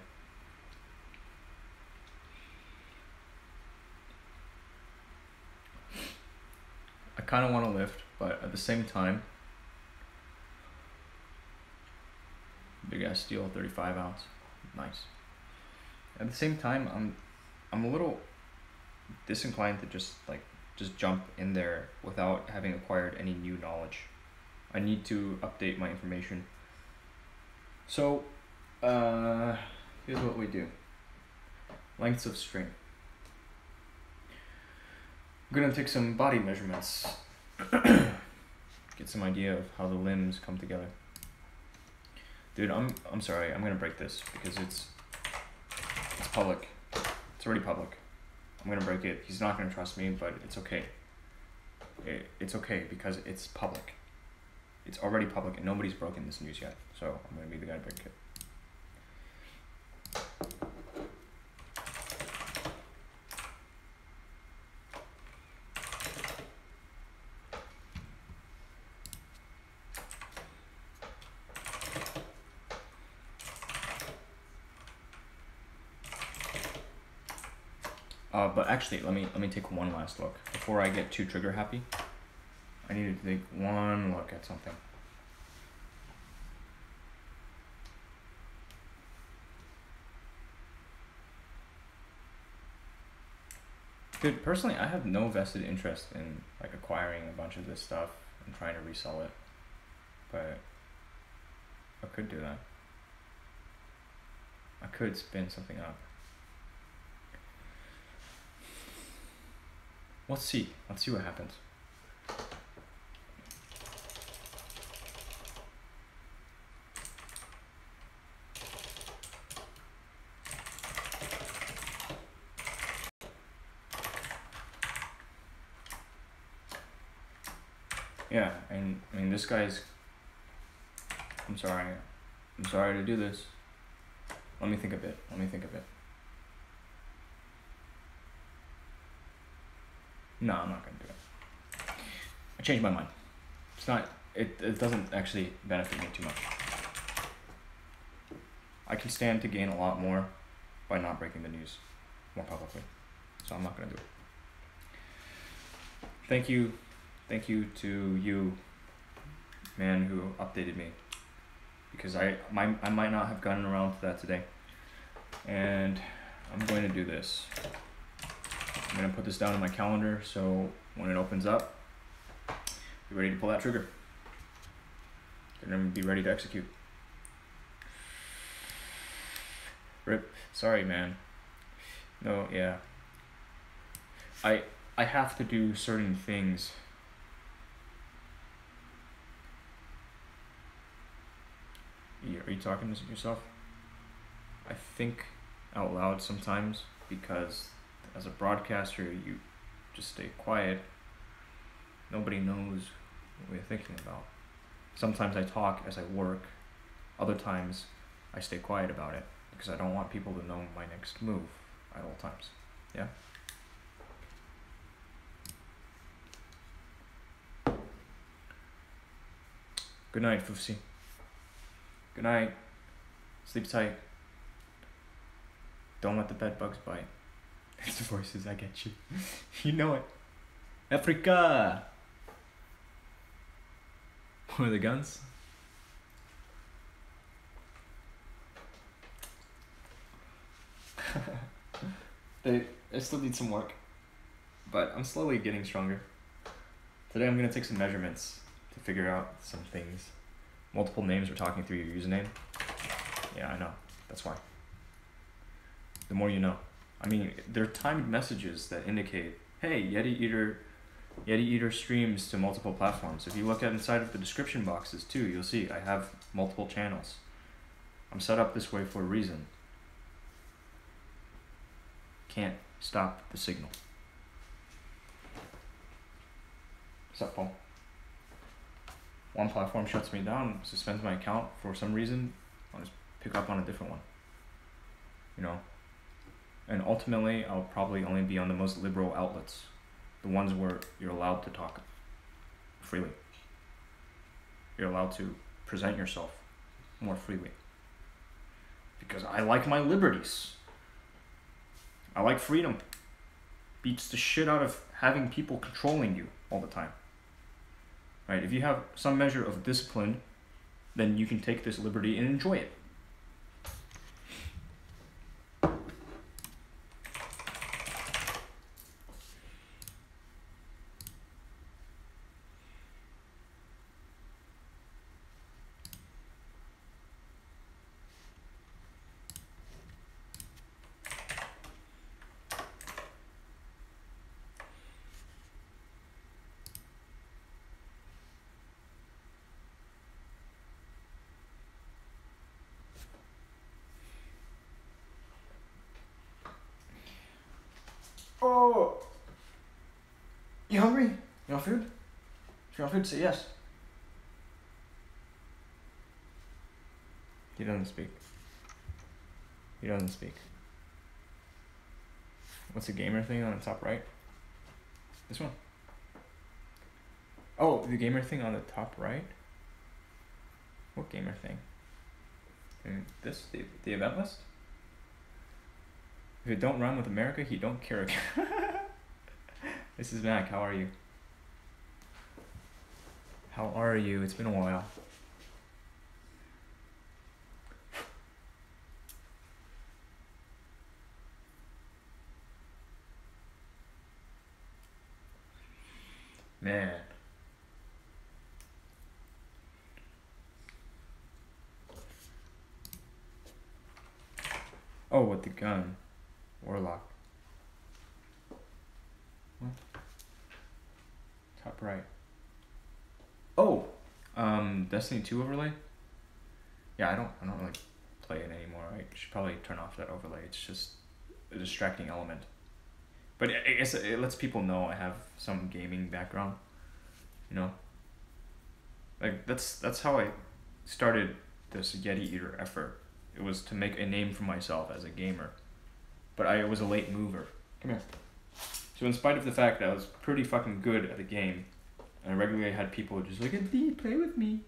I kind of want to lift, but at the same time, big ass steel 35 ounce, nice. At the same time, I'm a little disinclined to just jump in there without having acquired any new knowledge. I need to update my information. So, here's what we do. Lengths of string. I'm gonna take some body measurements. Get some idea of how the limbs come together. Dude, I'm sorry, I'm gonna break this because it's public. It's already public. I'm gonna break it. He's not gonna trust me, but it's okay. It's okay because it's public. It's already public and nobody's broken this news yet. So I'm gonna be the guy to break it. But actually, let me take one last look before I get too trigger happy. I need to take one look at something. Dude, personally, I have no vested interest in like acquiring a bunch of this stuff and trying to resell it, but I could do that. I could spin something up. Let's see what happens. Yeah, and I mean this guy's. I'm sorry to do this. Let me think a bit. No, I'm not gonna do it. I changed my mind. It's not. It doesn't actually benefit me too much. I can stand to gain a lot more by not breaking the news more publicly. So I'm not gonna do it. Thank you to you, man, who updated me, because I might not have gotten around to that today, and I'm going to do this. I'm going to put this down in my calendar so when it opens up, be ready to pull that trigger. You're going to be ready to execute. Rip. Sorry, man. No, yeah. I have to do certain things. Are you talking to yourself? I think out loud sometimes because as a broadcaster you just stay quiet. Nobody knows what we're thinking about. Sometimes I talk as I work. Other times I stay quiet about it because I don't want people to know my next move at all times. Yeah? Good night, Foofsy. Good night. Sleep tight. Don't let the bed bugs bite. It's the voices, I get you. You know it. Africa! Where are the guns? I still need some work, but I'm slowly getting stronger. Today I'm gonna take some measurements to figure out some things. Multiple names are talking through your username. Yeah, I know. That's why. The more you know. I mean, there are timed messages that indicate, hey, yetieater streams to multiple platforms. If you look at inside of the description boxes too, you'll see I have multiple channels. I'm set up this way for a reason. Can't stop the signal. What's up, Paul? One platform shuts me down, suspends my account for some reason, I'll just pick up on a different one. You know? And ultimately, I'll probably only be on the most liberal outlets. The ones where you're allowed to talk freely. You're allowed to present yourself more freely. Because I like my liberties. I like freedom. Beats the shit out of having people controlling you all the time. Right? If you have some measure of discipline, then you can take this liberty and enjoy it. Oh, you hungry? You want food? If you want food, say yes. He doesn't speak. He doesn't speak. What's the gamer thing on the top right? This one. Oh, the gamer thing on the top right? What gamer thing? And this, the event list? If it don't rhyme with America, he don't care. This is Mac. How are you? How are you? It's been a while. Man. Oh, with the gun. Warlock. What? Top right. Oh! Destiny 2 overlay? Yeah, I don't really play it anymore. I should probably turn off that overlay. It's just a distracting element. But I guess it lets people know I have some gaming background. You know? Like, that's how I started this yetieater effort. It was to make a name for myself as a gamer. But I was a late mover. Come here. So in spite of the fact that I was pretty fucking good at the game, and I regularly had people just like, D, play with me.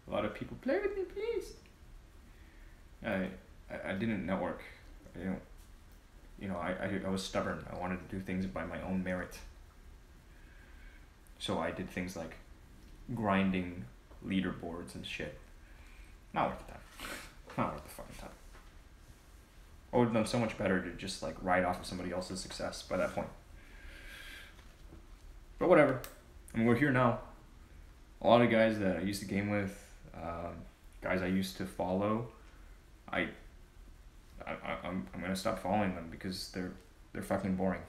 A lot of people, play with me, please. I didn't network. I didn't, you know, I was stubborn. I wanted to do things by my own merit. So I did things like grinding leaderboards and shit. Not worth the time. Not worth the fucking time. I would have done so much better to just like ride off of somebody else's success by that point. But whatever. I mean, we're here now. A lot of guys that I used to game with, guys I used to follow, I'm gonna stop following them because they're fucking boring.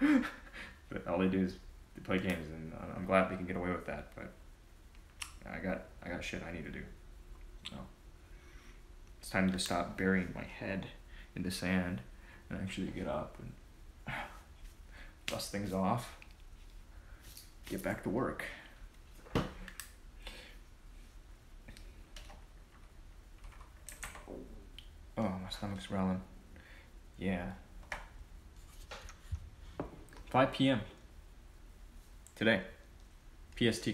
But all they do is they play games, and I'm glad they can get away with that. But I got shit I need to do. No. It's time to stop burying my head in the sand and actually get up and dust things off. Get back to work. Oh, my stomach's growling. Yeah. 5 p.m. today. PST.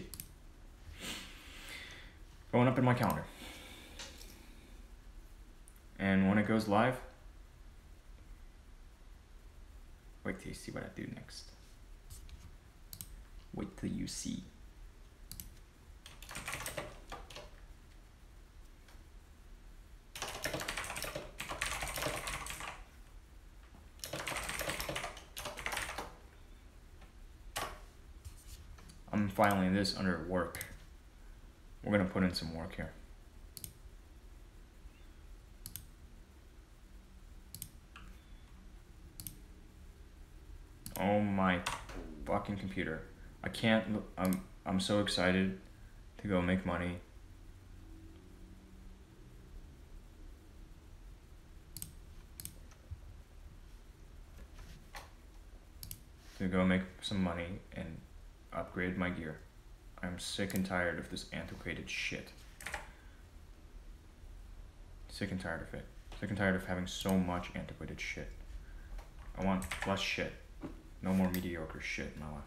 Going up in my calendar. And when it goes live, wait till you see what I do next. Wait till you see. I'm filing this under work. We're gonna put in some work here. Oh my fucking computer. I can't, I'm so excited to go make money. To go make some money and upgrade my gear. I'm sick and tired of this antiquated shit. Sick and tired of it. Sick and tired of having so much antiquated shit. I want less shit. No more mediocre shit in my life.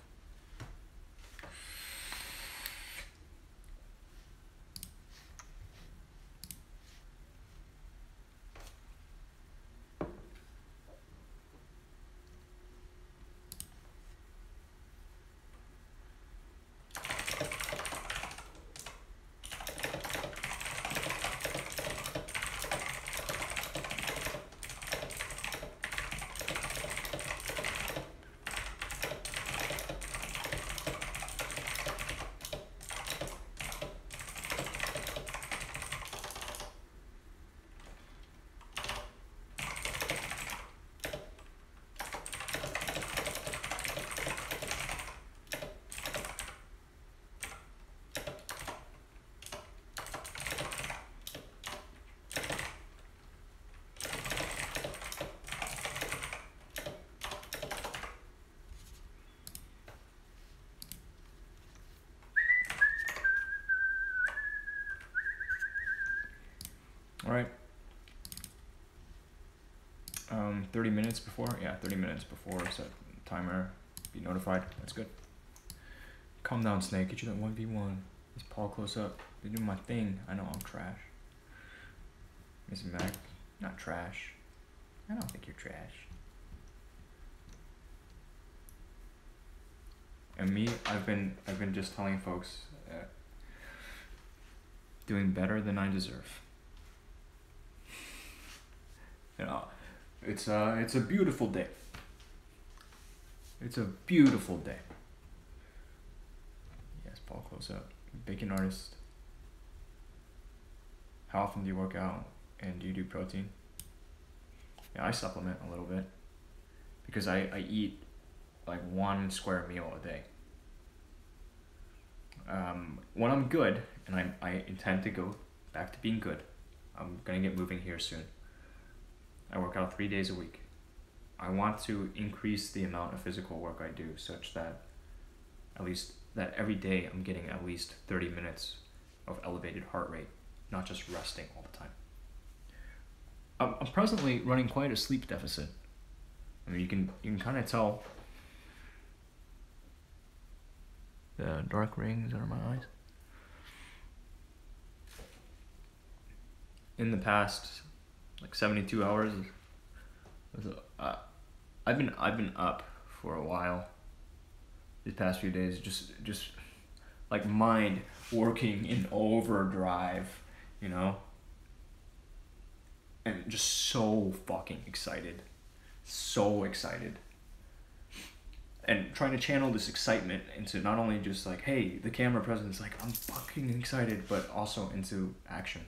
All right. 30 minutes before? Yeah, 30 minutes before set timer. Be notified. That's good. Calm down, Snake. Get you that 1v1. Let's Paul close up. Been doing my thing. I know I'm trash. Miss Mac. Not trash. I don't think you're trash. And me, I've been just telling folks, doing better than I deserve. You know, it's a beautiful day. It's a beautiful day. Yes, Paul, close up. Bacon artist. How often do you work out, and do you do protein? Yeah, I supplement a little bit because I eat like 1 square meal a day. When I'm good, and I intend to go back to being good, I'm gonna get moving here soon. I work out 3 days a week. I want to increase the amount of physical work I do such that every day I'm getting at least 30 minutes of elevated heart rate, not just resting all the time. I'm presently running quite a sleep deficit. I mean, you can kind of tell the dark rings under my eyes. In the past, like 72 hours, I've been up for a while. These past few days, just like mind working in overdrive, you know, and just so fucking excited, and trying to channel this excitement into not only just like, hey, the camera presence, like I'm fucking excited, but also into action,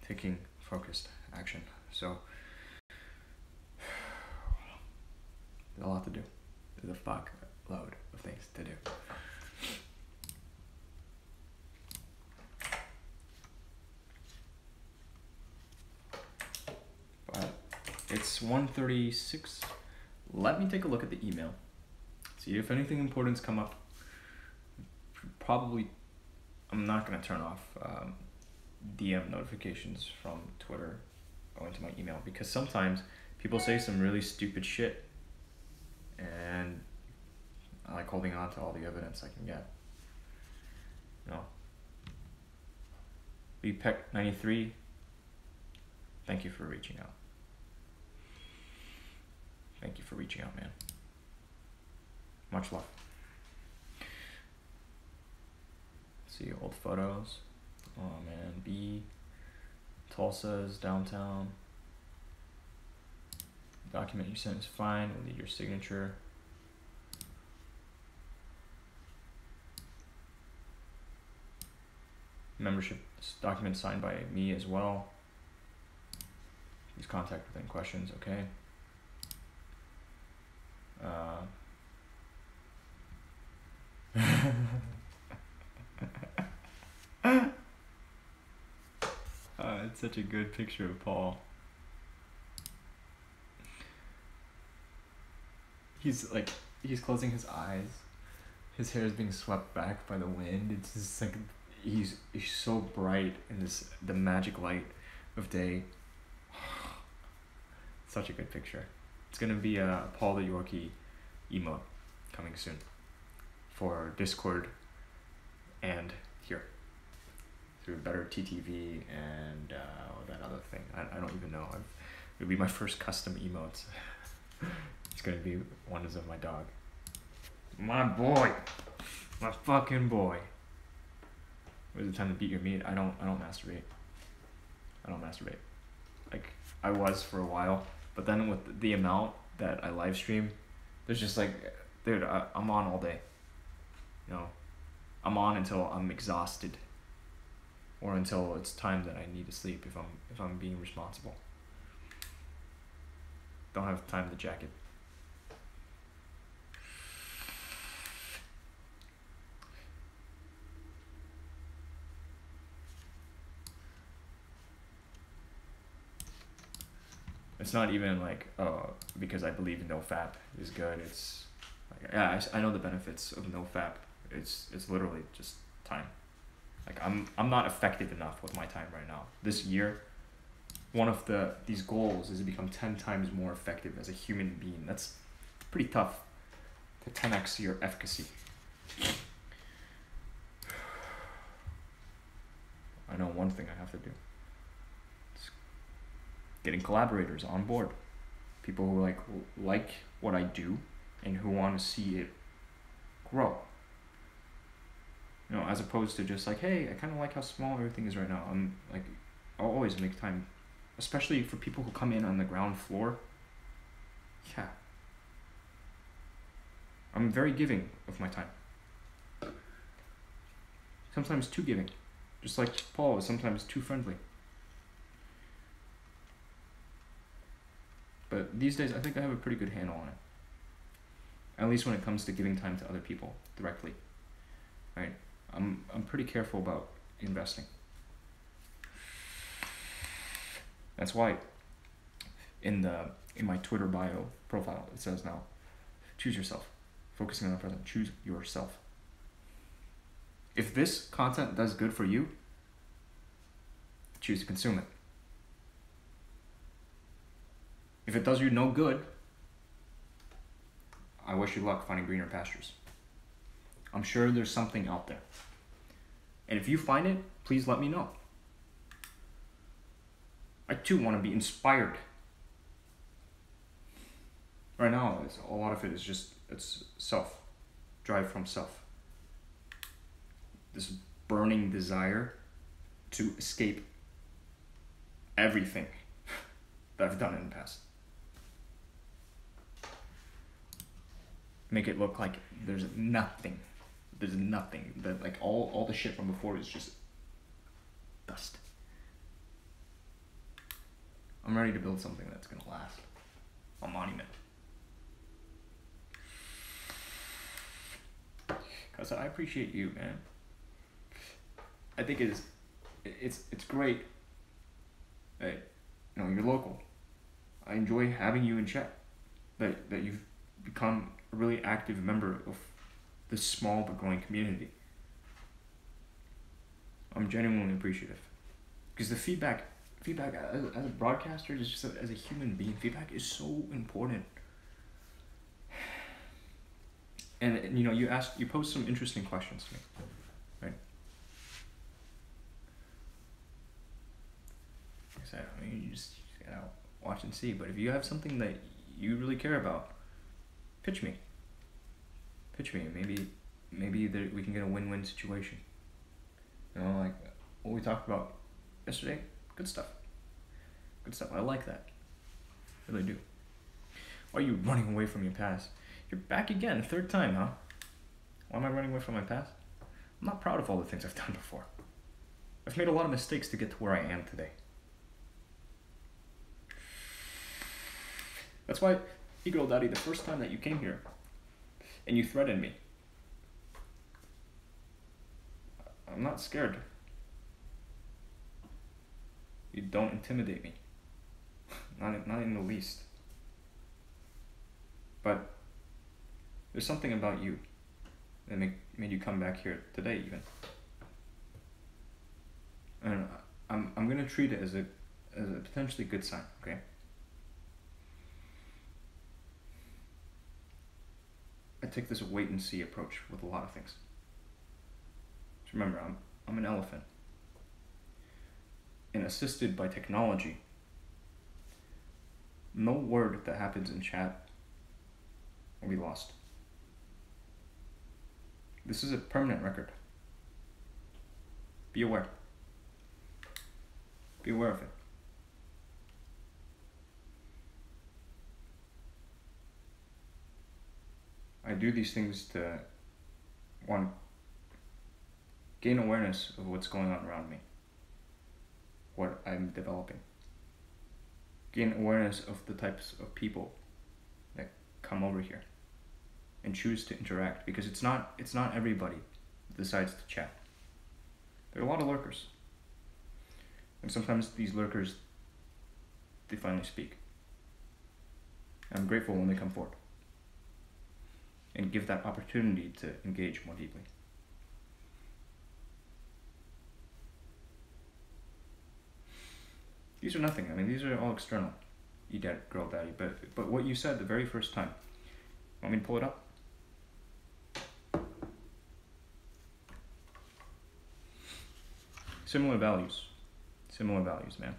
taking focused action. So there's a lot to do. There's a fuck load of things to do. But it's 1:36. Let me take a look at the email. See if anything important's come up. Probably, I'm not gonna turn off DM notifications from Twitter going to my email, because sometimes people say some really stupid shit, and I like holding on to all the evidence I can get. You know. BPEC93, thank you for reaching out. Thank you for reaching out, man. Much love. See old photos. Oh man, B. Tulsa is downtown. Document you sent is fine. We'll need your signature. Membership document signed by me as well. Please contact with any questions, okay? It's such a good picture of Paul. He's closing his eyes. His hair is being swept back by the wind. It's just like he's so bright in the magic light of day. Such a good picture. It's gonna be a Paul the Yorkie emote coming soon for Discord and here through Better TTV and that other thing. I don't even know. It'll be my first custom emotes. It's gonna be one of my dog. My boy, my fucking boy. When's the time to beat your meat? I don't masturbate. Like I was for a while, but then with the amount that I live stream, there's just like, dude, I'm on all day. You know, I'm on until I'm exhausted, or until it's time that I need to sleep. If I'm being responsible. Don't have time to jacket. It's not even like, because I believe no fap is good. It's like, yeah, I know the benefits of no fap. It's literally just time. Like I'm not effective enough with my time right now. This year, one of these goals is to become 10 times more effective as a human being. That's pretty tough to 10x your efficacy. I know one thing I have to do. It's getting collaborators on board. people who like what I do and who want to see it grow. You know, as opposed to just like, hey, I kind of like how small everything is right now. I'm like, I'll always make time, especially for people who come in on the ground floor. Yeah. I'm very giving of my time. Sometimes too giving. Just like Paul is sometimes too friendly. But these days, I think I have a pretty good handle on it. At least when it comes to giving time to other people directly. Right? I'm pretty careful about investing. That's why in my Twitter bio profile it says now, choose yourself. Focusing on the present, choose yourself. If this content does good for you, choose to consume it. If it does you no good, I wish you luck finding greener pastures. I'm sure there's something out there. And if you find it, please let me know. I too want to be inspired. Right now, a lot of it is just, it's self. Drive from self. This burning desire to escape everything that I've done in the past. Make it look like there's nothing. There's nothing. That like all the shit from before is just dust. I'm ready to build something that's gonna last. A monument. Cause I appreciate you, man. I think it's great that, you know, you're local. I enjoy having you in chat. That you've become a really active member of this small but growing community. I'm genuinely appreciative. Because the feedback as a broadcaster, just as a human being, feedback is so important. And you know, you post some interesting questions to me, right? Like I said, I mean, you just gotta watch and see. But if you have something that you really care about, pitch me. Maybe we can get a win-win situation. You know, like what we talked about yesterday. Good stuff. I like that. I really do. Why are you running away from your past? You're back again, third time, huh? Why am I running away from my past? I'm not proud of all the things I've done before. I've made a lot of mistakes to get to where I am today. That's why, Eagle Daddy, the first time that you came here and you threatened me, I'm not scared. You don't intimidate me. Not in the least. But there's something about you that made you come back here today even. And I'm gonna treat it as a potentially good sign, okay? I take this wait and see approach with a lot of things. Just remember, I'm an elephant. And assisted by technology, no word that happens in chat will be lost. This is a permanent record. Be aware. Be aware of it. I do these things to, one, gain awareness of what's going on around me, what I'm developing. Gain awareness of the types of people that come over here and choose to interact, because it's not everybody that decides to chat. There are a lot of lurkers. And sometimes these lurkers, they finally speak. I'm grateful when they come forward and give that opportunity to engage more deeply. These are nothing. I mean, these are all external. Yetieater, girl daddy. But what you said the very first time, want me to pull it up? Similar values, man.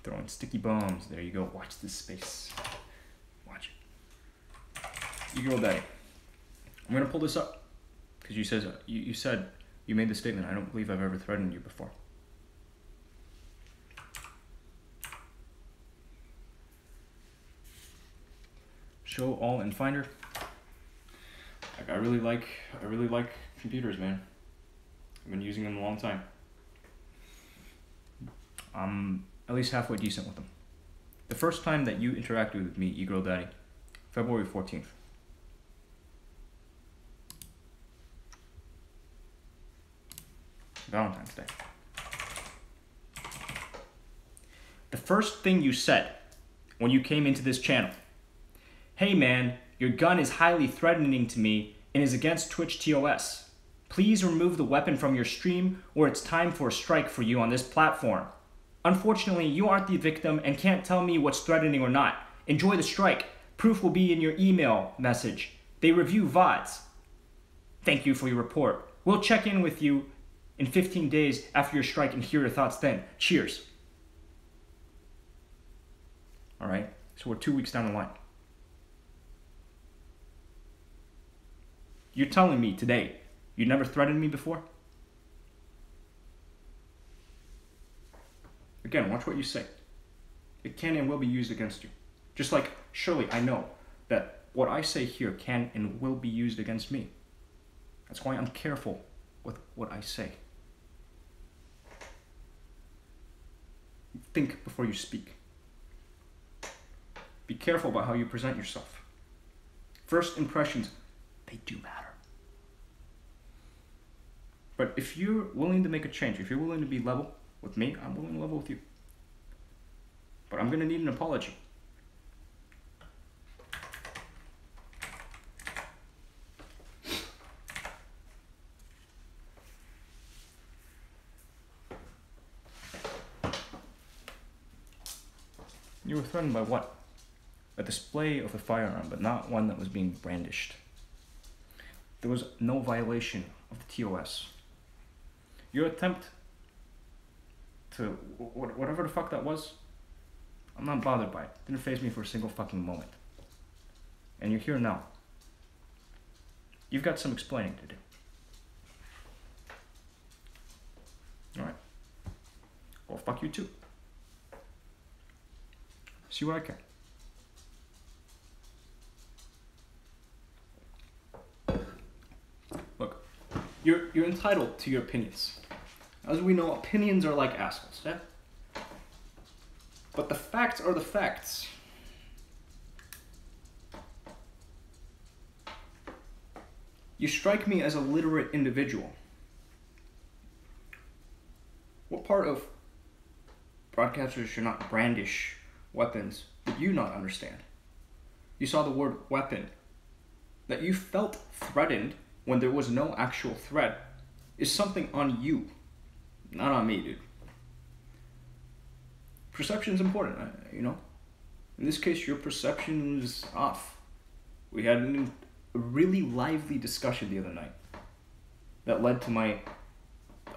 Throwing sticky bombs. There you go. Watch this space. Watch it. You girl daddy. I'm gonna pull this up because you said you made the statement. I don't believe I've ever threatened you before. Show all in Finder. Like I really like computers, man. I've been using them a long time. I'm at least halfway decent with them. The first time that you interacted with me, E-Girl Daddy, February 14th. Valentine's Day. The first thing you said when you came into this channel, "Hey man, your gun is highly threatening to me and is against Twitch TOS. Please remove the weapon from your stream or it's time for a strike for you on this platform. Unfortunately, you aren't the victim and can't tell me what's threatening or not. Enjoy the strike. Proof will be in your email message. They review VODs. Thank you for your report. We'll check in with you in 15 days after your strike and hear your thoughts then. Cheers." All right, so we're 2 weeks down the line. You're telling me today you never threatened me before? Again, watch what you say. It can and will be used against you. Just like, surely I know that what I say here can and will be used against me. That's why I'm careful with what I say. Think before you speak. Be careful about how you present yourself. First impressions, they do matter. But if you're willing to make a change, if you're willing to be level with me, I'm willing to level with you. But I'm going to need an apology. You were threatened by what? A display of a firearm, but not one that was being brandished. There was no violation of the TOS. Your attempt to, whatever the fuck that was, I'm not bothered by it. Didn't faze me for a single fucking moment. And you're here now. You've got some explaining to do. Alright. Well, fuck you too. See what I can. Look, you're entitled to your opinions. As we know, opinions are like assholes, yeah? But the facts are the facts. You strike me as a literate individual. What part of broadcasters should not brandish weapons did you not understand? You saw the word weapon. That you felt threatened when there was no actual threat is something on you, not on me, dude. Perception is important, you know? In this case, your perception is off. We had a really lively discussion the other night that led to my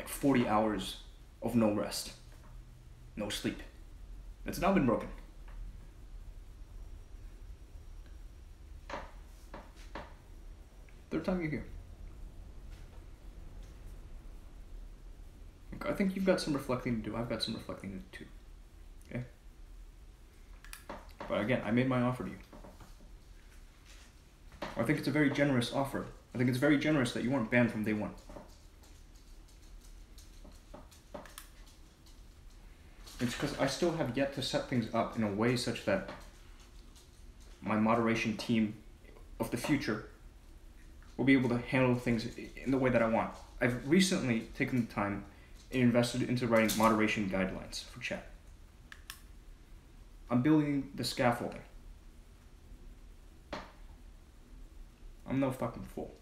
40 hours of no rest, no sleep. It's now been broken. Third time you're here. Look, I think you've got some reflecting to do. I've got some reflecting to do too. Okay? But again, I made my offer to you. I think it's a very generous offer. I think it's very generous that you weren't banned from day one. It's because I still have yet to set things up in a way such that my moderation team of the future will be able to handle things in the way that I want. I've recently taken the time and invested into writing moderation guidelines for chat. I'm building the scaffolding. I'm no fucking fool.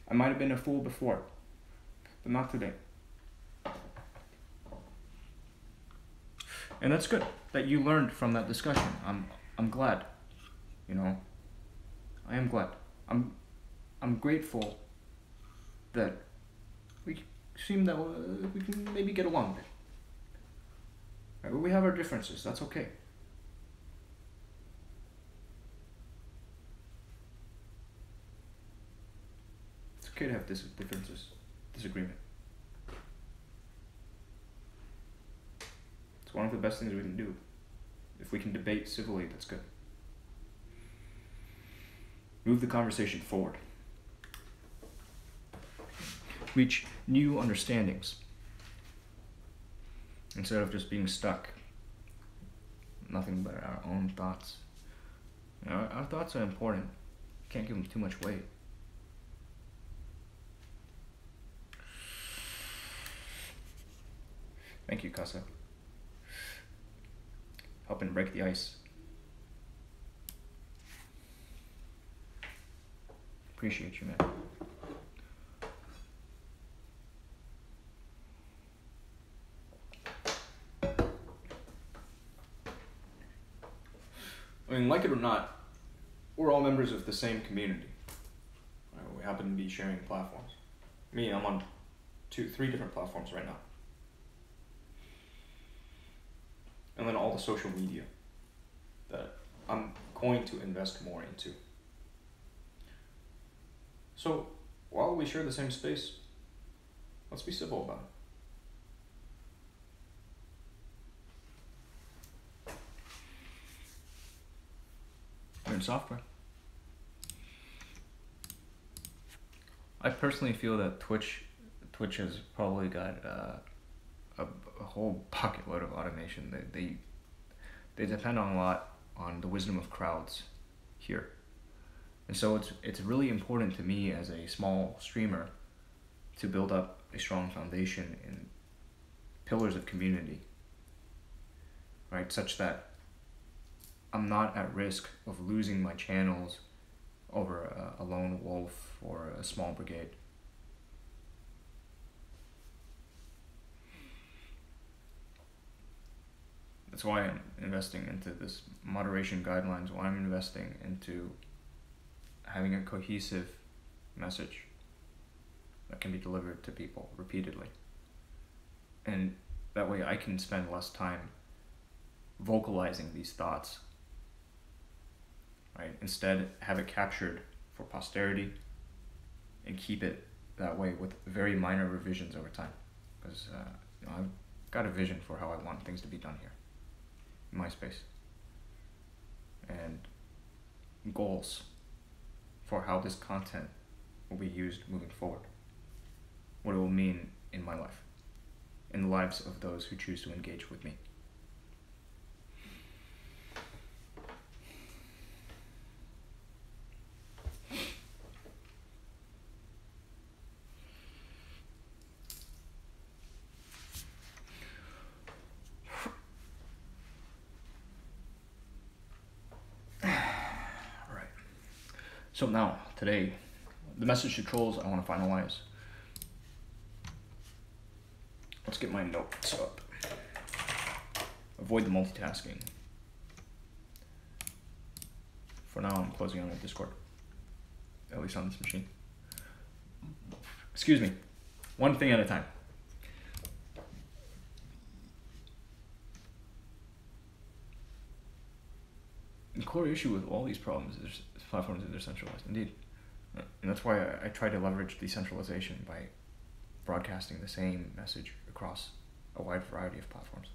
I might have been a fool before, but not today. And that's good that you learned from that discussion. I'm glad. You know, I am glad. I'm grateful that seem that we can maybe get along with. Right? We have our differences. That's okay. It's okay to have differences, disagreement. It's one of the best things we can do. If we can debate civilly, that's good. Move the conversation forward. Reach new understandings. Instead of just being stuck. Nothing but our own thoughts. You know, our thoughts are important. Can't give them too much weight. Thank you, Casa. Helping break the ice. Appreciate you, man. I mean, like it or not, we're all members of the same community. We happen to be sharing platforms. Me, I'm on 3 different platforms right now. And then all the social media that I'm going to invest more into. So, while we share the same space, let's be civil about it. We're in software. I personally feel that Twitch has probably got a whole pocket load of automation. They depend on a lot on the wisdom of crowds here. And so it's really important to me as a small streamer to build up a strong foundation in pillars of community, right? Such that I'm not at risk of losing my channels over a lone wolf or a small brigade. That's why I'm investing into this moderation guidelines, why I'm investing into having a cohesive message that can be delivered to people repeatedly. And that way I can spend less time vocalizing these thoughts, right? Instead, have it captured for posterity and keep it that way with very minor revisions over time. Because I've got a vision for how I want things to be done here in my space. And goals for how this content will be used moving forward. What it will mean in my life, in the lives of those who choose to engage with me. So now, today, the message to trolls I want to finalize. Let's get my notes up. Avoid the multitasking. For now, I'm closing on my Discord. At least on this machine. Excuse me. One thing at a time. The core issue with all these problems is platforms are decentralized, indeed. And that's why I try to leverage decentralization by broadcasting the same message across a wide variety of platforms.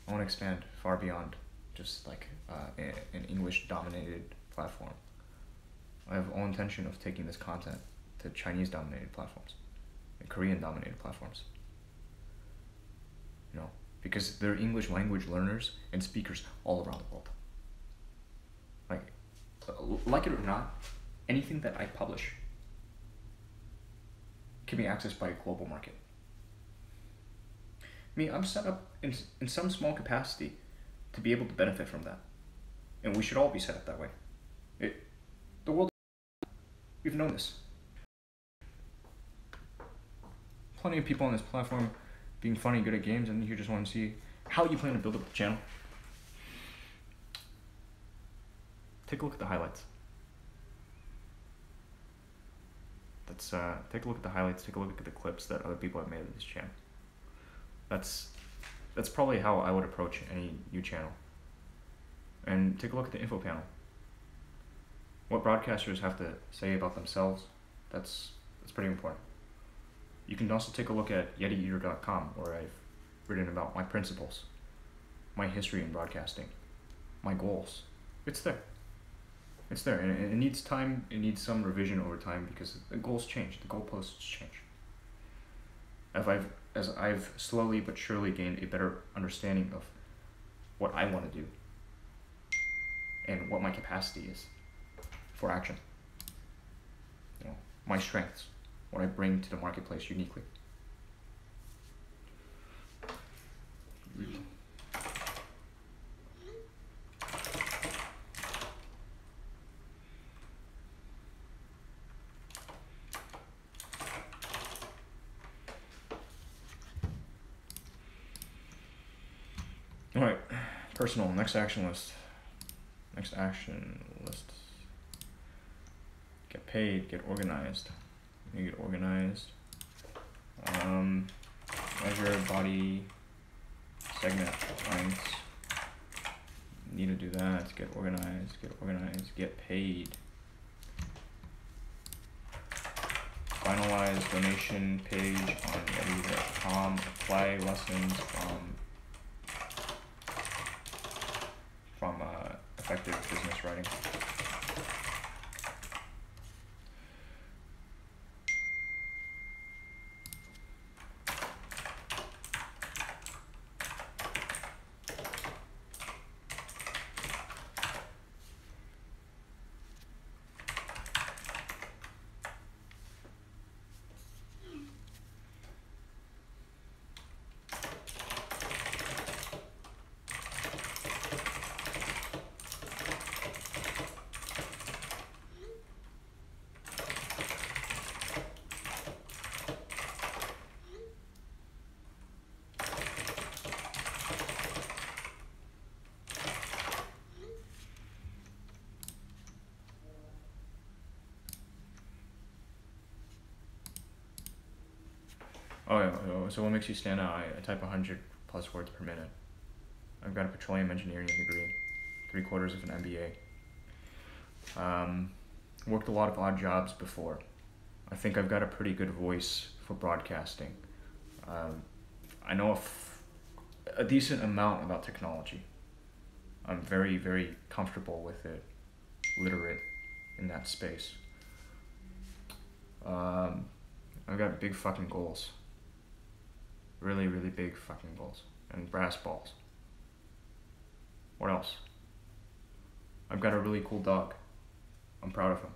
I want to expand far beyond just like an English-dominated platform. I have all intention of taking this content to Chinese-dominated platforms and Korean-dominated platforms. You know, because there are English language learners and speakers all around the world. Like it or not, anything that I publish can be accessed by a global market. I mean, I'm set up in some small capacity to be able to benefit from that. And we should all be set up that way. The world, we've known this. Plenty of people on this platform being funny, good at games, and you just want to see how you plan to build up the channel. Take a look at the highlights. Let's take a look at the highlights. Take a look at the clips that other people have made of this channel. That's probably how I would approach any new channel. And take a look at the info panel. What broadcasters have to say about themselves, that's pretty important. You can also take a look at yetieater.com, where I've written about my principles, my history in broadcasting, my goals. It's there. It's there, and it needs time. It needs some revision over time because the goals change, the goalposts change. As I've slowly but surely gained a better understanding of what I want to do and what my capacity is for action. You know, my strengths, what I bring to the marketplace uniquely. All right, personal, next action list. Next action list. Get paid, get organized. You get organized. Measure body segment lengths. Need to do that. Get organized, get paid. Finalize donation page on yetieater.com. Apply lessons from effective business writing. Oh yeah, so what makes you stand out? I type 100 plus words per minute. I've got a petroleum engineering degree, 3/4 of an MBA. Worked a lot of odd jobs before. I think I've got a pretty good voice for broadcasting. I know a decent amount about technology. I'm very, very comfortable with it, literate in that space. I've got big fucking goals. Really, really big fucking goals. And brass balls. What else? I've got a really cool dog. I'm proud of him.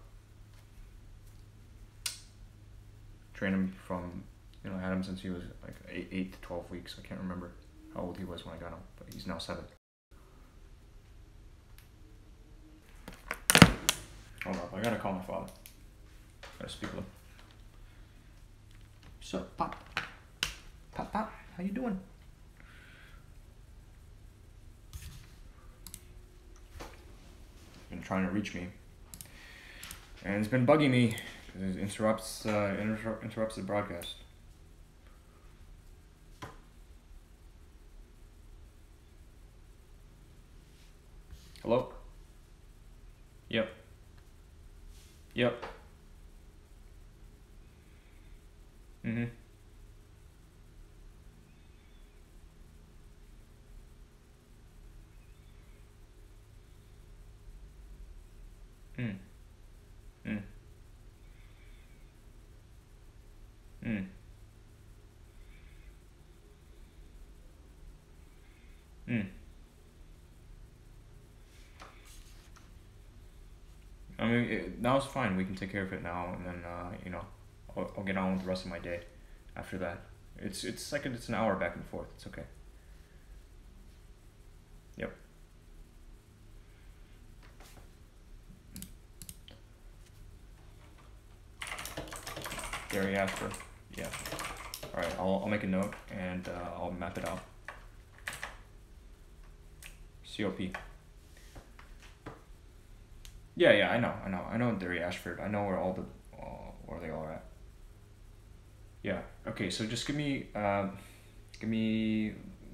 Trained him from, had him since he was like 8 to 12 weeks. I can't remember how old he was when I got him, but he's now 7. Hold up, I gotta call my father. Gotta speak with him. So, Pop. Pop, how you doing? Been trying to reach me, and it's been bugging me because it interrupts the broadcast. Hello? Yep. Mm-hmm. Mm. Mm. Mm. Mm. I mean, now it's fine. We can take care of it now, and then I'll get on with the rest of my day after that. It's an hour back and forth. It's okay. Yep. Gary Asper. Yeah. All right. I'll make a note and I'll map it out. COP. Yeah. I know Gary Ashford. I know where they all are at. Okay, so just give me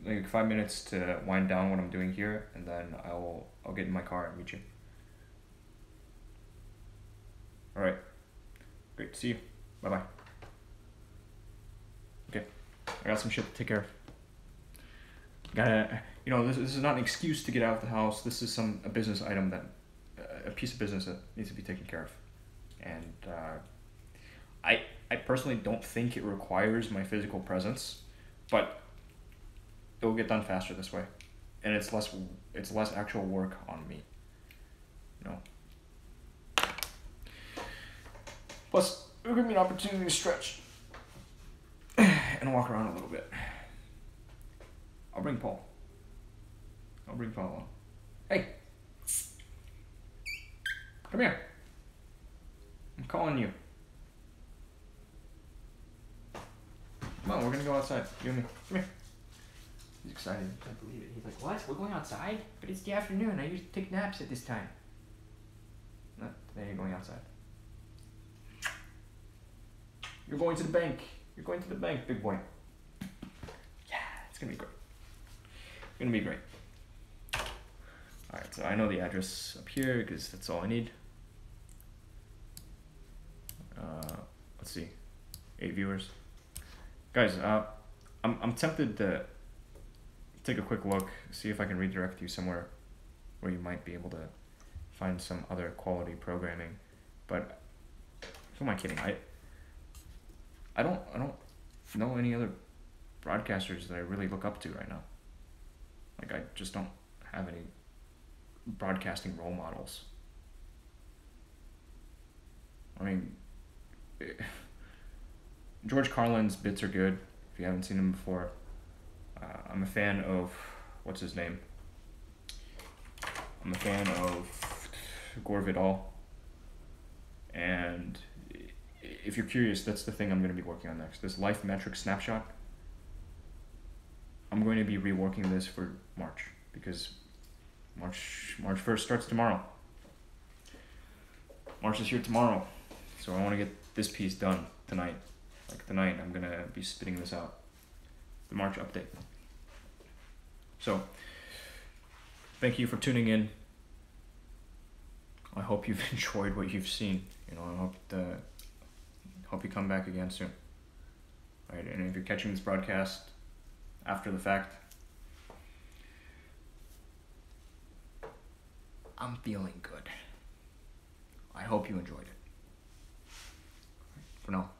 like 5 minutes to wind down what I'm doing here, and then I'll get in my car and meet you. All right. Great to see you. Bye bye. Okay, I got some shit to take care of. Gotta, this is not an excuse to get out of the house. This is a business item that, a piece of business that needs to be taken care of, and I personally don't think it requires my physical presence, but it will get done faster this way, and it's less actual work on me. Plus, it'll give me an opportunity to stretch and walk around a little bit. I'll bring Paul along. Hey! Come here. I'm calling you. Come on, we're gonna go outside. You and me. Come here. He's excited. I can't believe it. He's like, what? We're going outside? But it's the afternoon. I usually take naps at this time. No, today you're going outside. You're going to the bank. You're going to the bank, big boy. Yeah, it's gonna be great. It's gonna be great. Alright, so I know the address up here because that's all I need. Let's see. 8 viewers. Guys, I'm tempted to take a quick look, see if I can redirect you somewhere where you might be able to find some other quality programming. But who am I kidding? I don't know any other broadcasters that I really look up to right now. Like, I just don't have any broadcasting role models. I mean, George Carlin's bits are good if you haven't seen him before. I'm a fan of, what's his name? I'm a fan of Gore Vidal. And if you're curious, that's the thing I'm going to be working on next. This life metric snapshot. I'm going to be reworking this for March, because March 1st starts tomorrow. March is here tomorrow. So I want to get this piece done tonight. Like tonight, I'm going to be spitting this out. The March update. So, thank you for tuning in. I hope you've enjoyed what you've seen. I hope you come back again soon. All right, and if you're catching this broadcast after the fact, I'm feeling good. I hope you enjoyed it. For now.